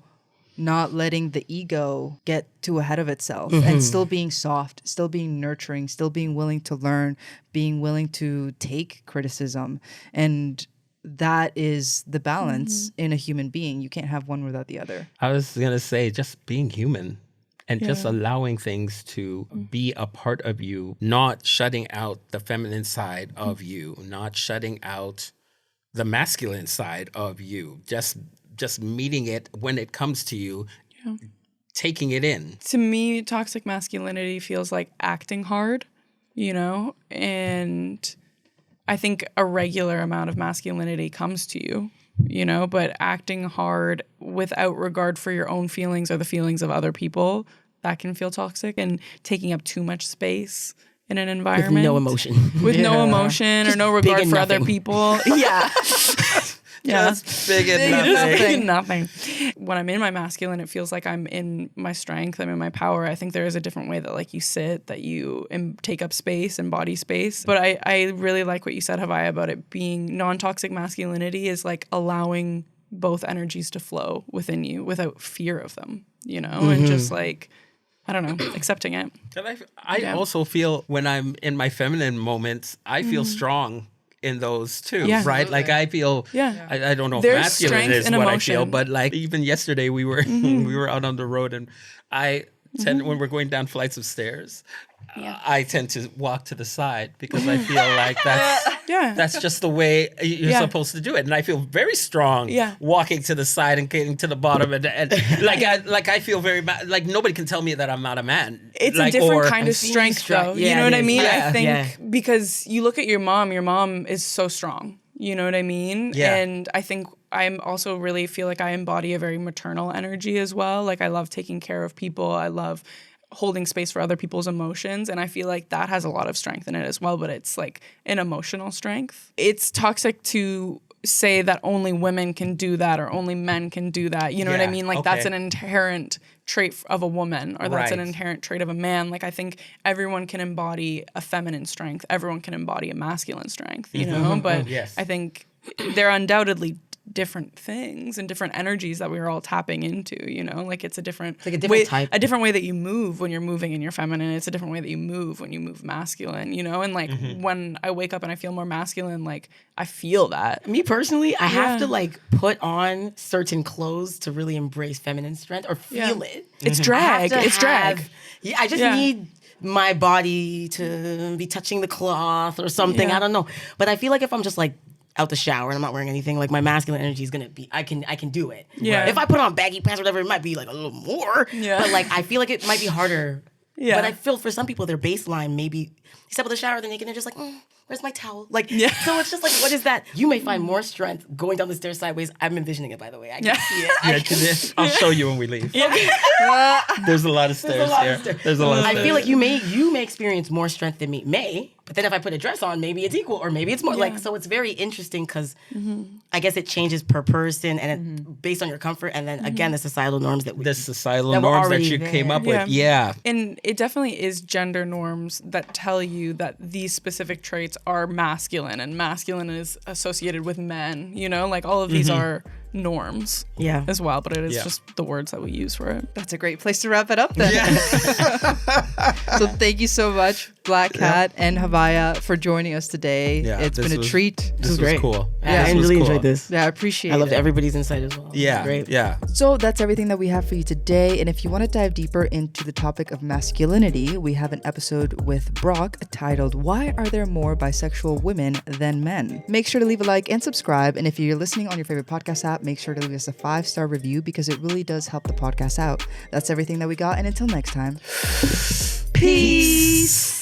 D: not letting the ego get too ahead of itself and still being soft, still being nurturing, still being willing to learn, being willing to take criticism. And that is the balance in a human being. You can't have one without the other.
A: I was going to say just being human. and just allowing things to be a part of you, not shutting out the feminine side of you, not shutting out the masculine side of you, just meeting it when it comes to you, taking it in.
B: To me, toxic masculinity feels like acting hard, and I think a regular amount of masculinity comes to you, but acting hard without regard for your own feelings or the feelings of other people, that can feel toxic, and taking up too much space in an environment.
C: With no emotion.
B: With no emotion or no regard for other people. Yeah.
A: Just big and
B: nothing. When I'm in my masculine, it feels like I'm in my strength. I'm in my power. I think there is a different way that like you sit, that you take up space and body space. But I really like what you said, Haviah, about it being non-toxic masculinity is like allowing both energies to flow within you without fear of them, and just like, I don't know, accepting it.
A: I also feel when I'm in my feminine moments, I feel strong in those too, right? Like I feel, I don't know if
B: There's
A: masculine is
B: and
A: what
B: emotion.
A: I feel, but like even yesterday we were we were out on the road, and I tend when we're going down flights of stairs, I tend to walk to the side because I feel like that's just the way you're supposed to do it, and I feel very strong walking to the side and getting to the bottom, and like I feel very like nobody can tell me that I'm not a man.
B: It's
A: like,
B: a different kind of strength, though.
C: Yeah,
B: you know what I mean?
C: Yeah,
B: I think because you look at your mom is so strong. You know what I mean?
A: Yeah.
B: And I think I'm also really feel like I embody a very maternal energy as well. Like I love taking care of people. I love holding space for other people's emotions, and I feel like that has a lot of strength in it as well, but it's like an emotional strength. It's toxic to say that only women can do that or only men can do that. You know what I mean? Like that's an inherent trait of a woman, or that's an inherent trait of a man. Like I think everyone can embody a feminine strength. Everyone can embody a masculine strength, But I think they're undoubtedly different things and different energies that we are all tapping into, like it's a different
C: type,
B: a different way that you move when you're moving in your feminine. It's a different way that you move when you move masculine, and like when I wake up and I feel more masculine, like I feel that.
C: Me personally, I have to like put on certain clothes to really embrace feminine strength or feel it.
B: It's drag. It's drag.
C: Yeah, I just need my body to be touching the cloth or something. I don't know. But I feel like if I'm just like out the shower and I'm not wearing anything, like my masculine energy is gonna be, I can do it.
B: Yeah.
C: If I put on baggy pants or whatever, it might be like a little more. Yeah. But like I feel like it might be harder. Yeah. But I feel for some people their baseline maybe they step out the shower, they're naked, and they're just like, where's my towel? Like, so it's just like, what is that? You may find more strength going down the stairs sideways. I'm envisioning it, by the way. I can see it.
A: I'll show you when we leave. There's a lot of stairs here. There's a lot of stairs.
C: I feel like you may experience more strength than me. But then if I put a dress on, maybe it's equal or maybe it's more. Like, so it's very interesting because I guess it changes per person and it, based on your comfort. And then again, the societal norms that
A: you came up with. Yeah.
B: And it definitely is gender norms that tell you that these specific traits are masculine, and masculine is associated with men, like all of these are norms as well, but it is just the words that we use for it.
D: That's a great place to wrap it up then. So thank you so much, Blackcat and Haviah, for joining us today. It's been a treat.
A: This was great. Cool.
C: Yeah, I really enjoyed this.
D: Yeah, I appreciate it.
C: I loved everybody's insight as well.
A: Yeah,
C: great.
A: Yeah.
D: So that's everything that we have for you today. And if you want to dive deeper into the topic of masculinity, we have an episode with Brock titled, "Why Are There More Bisexual Women Than Men?" Make sure to leave a like and subscribe. And if you're listening on your favorite podcast app, make sure to leave us a 5-star review because it really does help the podcast out. That's everything that we got. And until next time, peace.